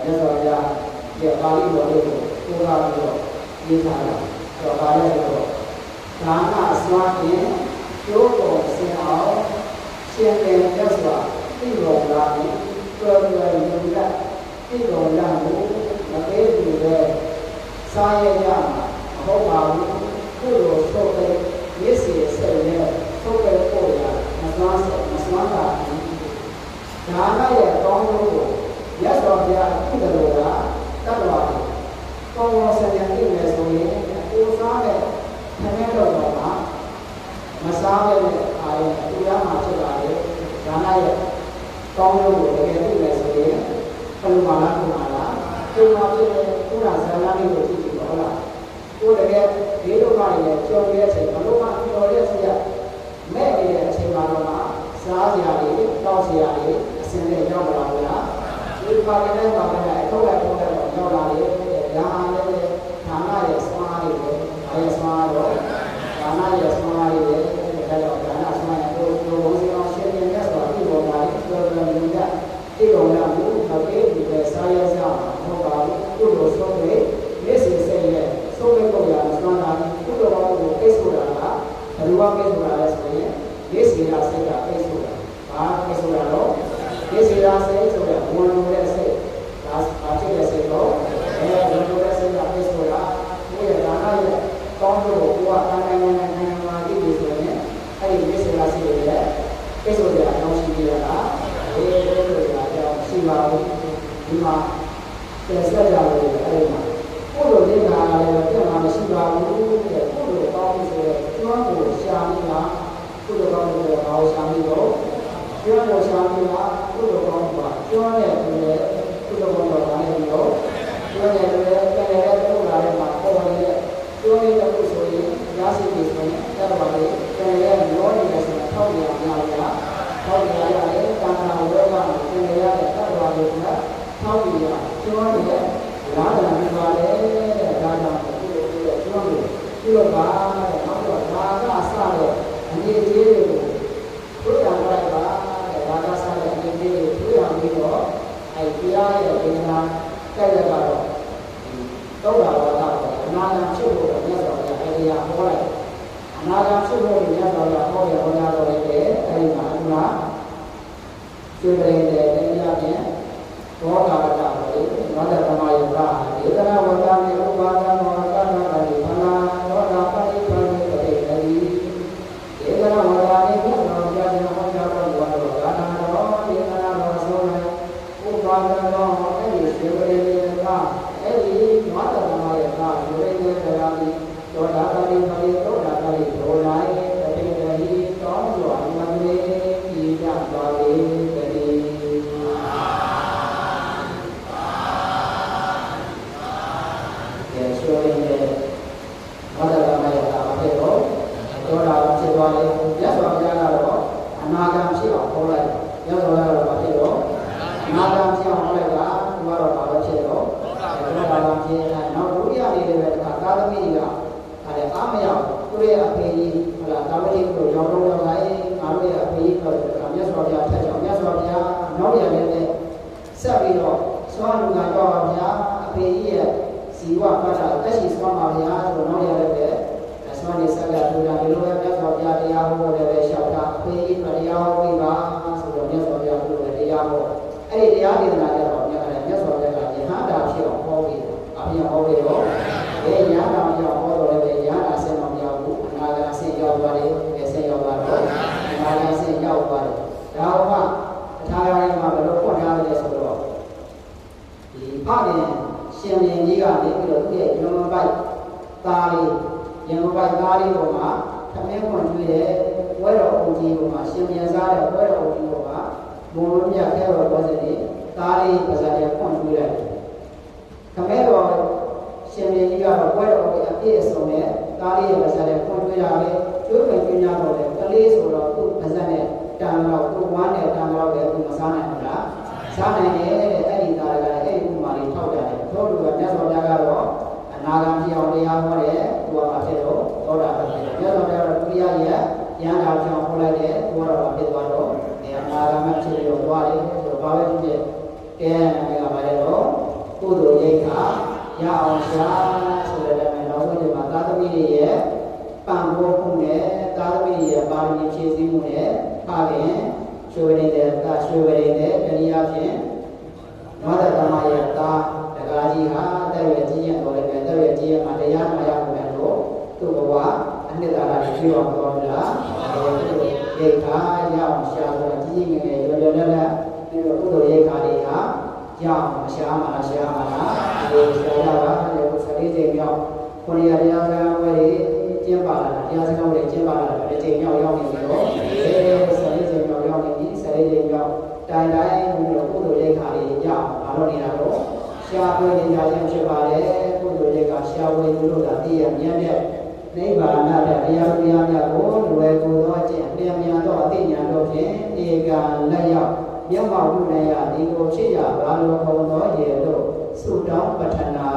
S1: မြတ်စွာဘုရားရဲ့ပါဠိတော်လေးကိုကိုးကားပြီးတော့ရေးထားတာတော့ပါလဲဆိုတော့ဒါနစွာဖြင့်ကျိုးပေါ်ဆင်အောင်ရှင်ပြန်မြတ်စွာသိတော်လာပြီးတော်တော်ယုံကြည်သိတော်လာမှုမသေးဘူးပဲစားရရမှာမဟုတ်ပါဘူးကုသိုလ်ဆုပ်တဲ့ရစ်စီဆက်နဲ့ဆုပ်တဲ့ပို့ရမစွမ်းတာဒါနရဲ့အကောင်းဆုံးကိုမြတ်စွာဘုရားပြုတယ်လို့ကတတ်တော်တယ်ကောင်းကောင်းဆရာပြည့်မယ်ဆိုရင်ကိုစားတဲ့ စားပဲနဲ့အားရသူရမှာဖြစ်လာတယ်ဒါနရဲ့ကောင်းလို့တကယ်သိမယ်ဆိုရင်ဘယ်လိုမှလားဒီမှာဖြစ်တဲ့ကုသဇာနာလေးကိုကြည့်ကြည့်ပါဟုတ်လားကိုတကယ်ဒီလိုမှလည်းကြော်ရတဲ့အချိန်ဘလို့မှကြော်ရတဲ့အချိန်မဲ့နေတဲ့အချိန်မှာတော့စားစရာတွေတောက်စရာတွေအစင်းနဲ့ရောက်လာဘူးလားဒီပါကလည်းပါကလည်းအထောက်အကူတော့ရောက်လာတယ်ဒါအားလည်းဌာနရဲ့စမားတွေပဲအဲစမားတော့ဌာနရဲ့စမားတွေပဲဒါတော့ဌာနစမားတို့ဘုံစီအောင်ရှင်းပြရဆိုတော့ဒီပေါ်မှာပြောတယ်လူကဒီကောင်ကဘူးဟုတ်ကဲ့ဒီပဲစားရစားဟုတ်ပါဘူးသူ့လိုဆုံးတယ်မျက်စိစိတ်နဲ့ဆုံးတဲ့ပုံရစမားတာသူ့လိုတော့ကိုကိစ္စဆိုတာကဘယ်လိုကိစ္စဆိုတာလဲဆိုရင်မျက်စိကစိတ်ကကိစ္စဆိုတာဘာကိစ္စဆိုတာတော့မျက်စိကစိတ်ဆိုတာဝန်လိုတဲ့စိတ်ဒါဘာဖြစ်တဲ့စိတ်တော့ဝန်လိုတဲ့စိတ်ကကိစ္စဆိုတာကိုယ့်ရဲ့ဒါနရဲ့ကောင်းလို့ကိုယ်ကတိုင်းမှာကြည့်ပြီးဆိုရင်အဲ့ဒီမျက်စိကစိတ်ရဲ့ကိစ္စတွေအကြောင်းရှိကြတာဒီလိုဆိုတာကြောင့်ရှိပါဘူးဒီမှာပြန်ဆက်ကြလို့အဲ့ဒီမှာကိုယ်လိုနေတာလည်းပြန်လာမရှိပါဘူးတဲ့ကိုယ်လိုကောင်းပြီးဆိုရင်ကျွမ်းကိုရှာနေတာကိုယ်လိုကောင်းပြီးတော့ဘာလို့ရှာနေတော့ကျွမ်းကိုရှာနေတာကိုယ်လိုကောင်းပါကျွမ်းတဲ့သူလည်းကိုယ်လိုကောင်းတော့လည်းပြီးတော့ကျွမ်းတဲ့သူလည်းပြန်လည်းပို့လာတဲ့မှာပေါ်နေတဲ့ကျွမ်းနေတဲ့ပုဆိုရင်ရရှိပြီဆိုရင်အဲ့ဒါပါလေပြန်လည်းလောနေတယ်ဆိုတော့ထောက်နေအောင်များလားထောက်နေရတယ်တာနာဝဲကပြန်လည်းရတဲ့တတ်တော်လေးကထောက်ပြီးတော့ကျွမ်းနေတဲ့လာတယ်ဒီပါလေတဲ့ဒါကြောင့်ဒီလိုကျွမ်းလို့ဒီလိုပါတဲ့နောက်တော့ဒါကစတဲ့အငြိအကျေးတွေကိုတို့ရလိုက်ပါတဲ့ဒါကစတဲ့အငြိအကျေးတွေတို့ရပြီးတော့အဲတရားရဲ့ဒေသနာတက်ရတော့တောတာဝါဒကိုအနာဂတ်ဖြစ်ဖို့မြတ်စွာဘုရားအဲဒီဟာဟောလိုက်အနာဂတ်ဖြစ်ဖို့မြတ်စွာဘုရားဟောရဟောကြားတော်လည်းအဲဒီမှာအနာကျွေးတဲ့တရားဖြင့်ဘောဂါဝတ္တကိုဝါဒသမာယကဒေသနာဝတ္တမြေဥပါဒမောကနာတိဖနာသောတာပတိပတိပတိတတိဒေသနာဝတ္တမြေမြတ်စွာဘုရားရှင်ဟောကြားတော်မူသောဂါထာတော်ဒေသနာတော်ဆို၌ဥပါဒတော်အဲ့ဒီစေဝရေကအဲ့ဒီဝါဒသမာယကဒုရိယတရားတိသောတာပတိပတိသောတာပတိဒုလာယတတိတတိတောင်းစွာမန္တေဤကြပါလေတတိဆိုရင်ဝါဒကမယတာဖြစ်တော့သောတာဖြစ်သွားတယ်မြတ်စွာဘုရားကတော့အနာဂတ်ဖြစ်အောင်ဟောလိုက်မြတ်စွာဘုရားကတော့ဖြစ်တော့အနာဂတ်ဖြစ်အောင်ဟောလိုက်ကသူကတော့ဘာလို့ဖြစ်တော့သောတာပန်ဖြစ်နောက်ဒုတိယနေ့လည်းပဲတခါသာသမီကအဲ့ဒါအားမရသူရဲ့အဖေကြီးဟလာတာဝတိကိုရောင်းတော့လိုက်ငါတို့ရဲ့အဖေကြီးတော့မြတ်စွာဘုရားထက်ကြောင်မြတ်စွာဘုရားနောက်ရလည်းဆက်ပြီးတော့သောလူကကြောက်ပါဗျာအဖေကြီးရဲ့ဇီဝပါဒတက်ရှိသွားပါဗျာဆိုတော့နောက်ရလည်းပဲဆွမ်းနေဆက်ကထူတာဒီလိုပဲမြတ်စွာဘုရားတရားဟောတယ်ပဲလျှောက်တာအဖေကြီးတရားဟောပြီးပါဆိုတော့မြတ်စွာဘုရားပြောတယ်တရားဟောအဲ့ဒီတရားဒေသနာကြတော့မြတ်စွာဘုရားကယဟန္တာဖြစ်အောင်ဟောပြီးအဖေဟောပြီးတော့ဒီယဟန္တာဖြစ်အောင်ဟောတော့လည်းပဲယဟန္တာဆင်းမမြောက်ဘူးအနာဂတ်ဆင်းရောက်သွားတယ်ဆင်းရောက်သွားတော့အနာဂတ်ဆင်းရောက်သွားတယ်ဒါဟောထားရရင်မှာဘယ်လိုဖွင့်ထားလဲဆိုတော့ဒီဖခင်ရှင်ရင်ကြီးကနေပြီးတော့သူ့ရဲ့ယုံပိုက်သားလေးယုံပိုက်သားလေးပေါ်မှာသမင်းခွန်ကျွေးတဲ့ဝဲတော်အုပ်ကြီးပေါ်မှာရှင်ပြန်စားတဲ့ဝဲတော်အုပ်ကြီးပေါ်မှာဘုံလုံးမြတ်ခဲတော်ဘောဇင်လေးသားလေးပါဇာတဲ့ခွန်ကျွေးလိုက်သမင်းတော်ရှင်ရင်ကြီးကတော့ဝဲတော်အုပ်ကြီးအပြည့်အစုံနဲ့သားလေးရဲ့ပါဇာတဲ့ခွန်ကျွေးတာပဲကျွေးပြန်ကျွေးကြတော့လေကလေးဆိုတော့သူ့ပါဇာနဲ့တန်တော့သူ့ဝမ်းနဲ့တန်တော့ပဲသူမစားနိုင်ဘူးလားစားနိုင်တယ်အဲ့ဒီသားကလည်းအဲ့ဒီဥမာလေးထောက်ကြတယ်သောလူကမြတ်စွာဘုရားကတော့အနာဂတ်ဖြစ်အောင်တရားဟောတယ်သူကဘာဖြစ်တော့သောတာပန်ဖြစ်တယ်မြတ်စွာဘုရားကတော့ဒုတိယရဲ့ဉာဏ်သာကြောင့်ဟောလိုက်တယ်သူကတော့ဘာဖြစ်သွားတော့အနာဂတ်မှာဖြစ်ပြီးတော့သွားတယ်ဆိုတော့ဘာပဲဖြစ်ဖြစ်ကဲငါကဘာလဲတော့ကုသိုလ်ရိတ်ခါရအောင်ရှာဆိုတဲ့လည်းနောက်ဆုံးချိန်မှာသာသမီတွေရဲ့ပံ့ပိုးမှုနဲ့သာသမီတွေရဲ့ပါရမီဖြည့်ဆည်းမှုနဲ့ဖခင်ရွှေဝရိတဲ့ရွှေဝရိတဲ့တရားဖြင့်ဝါဒသမယတာတက္ကရာကြီးဟာတဲ့ရကြီးရတော်လည်းတဲ့ရကြီးရမှာတရားနာရမယ်လို့သူ့ဘဝအနှစ်သာရကြီးအောင်တော်မလားရိတ်ခါရအောင်ရှာဆိုတော့ကြီးကြီးငယ်ငယ်ရောရောနဲ့ပြီးတော့ကုသိုလ်ရိတ်ခါတွေဟာရအောင်ရှာမှာရှာမှာဒီရှာရပါလေကိုစရိတ်ချိန်မြောက်ခொနည်းတရားကံဝယ်ကြီး ကျင်းပါလာတာတရားစကားတွေကျင်းပါလာတာဘယ်ချိန်ရောက်နေပြီတော့ဆယ်လေးချိန်ရောက်နေပြီဆယ်လေးချိန်ရောက်တိုင်တိုင်းပြီးတော့ကုသိုလ်ရိတ်ခါလေးရဘာလို့နေတာတော့ရှားပွေနေကြခြင်းဖြစ်ပါတယ်ကုသိုလ်ရိတ်ခါရှားပွေလို့သာသိရမြတ်တဲ့နိဗ္ဗာန်တဲ့တရားတရားများကိုလွယ်ကူသောခြင်းပြန်ပြန်သောအသိဉာဏ်တို့ဖြင့်ဧကံလက်ရောက်မျက်မှောက်ပြုနိုင်ရသည်ကိုဖြစ်ရဘာလို့ခေါ်သောရေလို့သုတောင်းပဋ္ဌနာ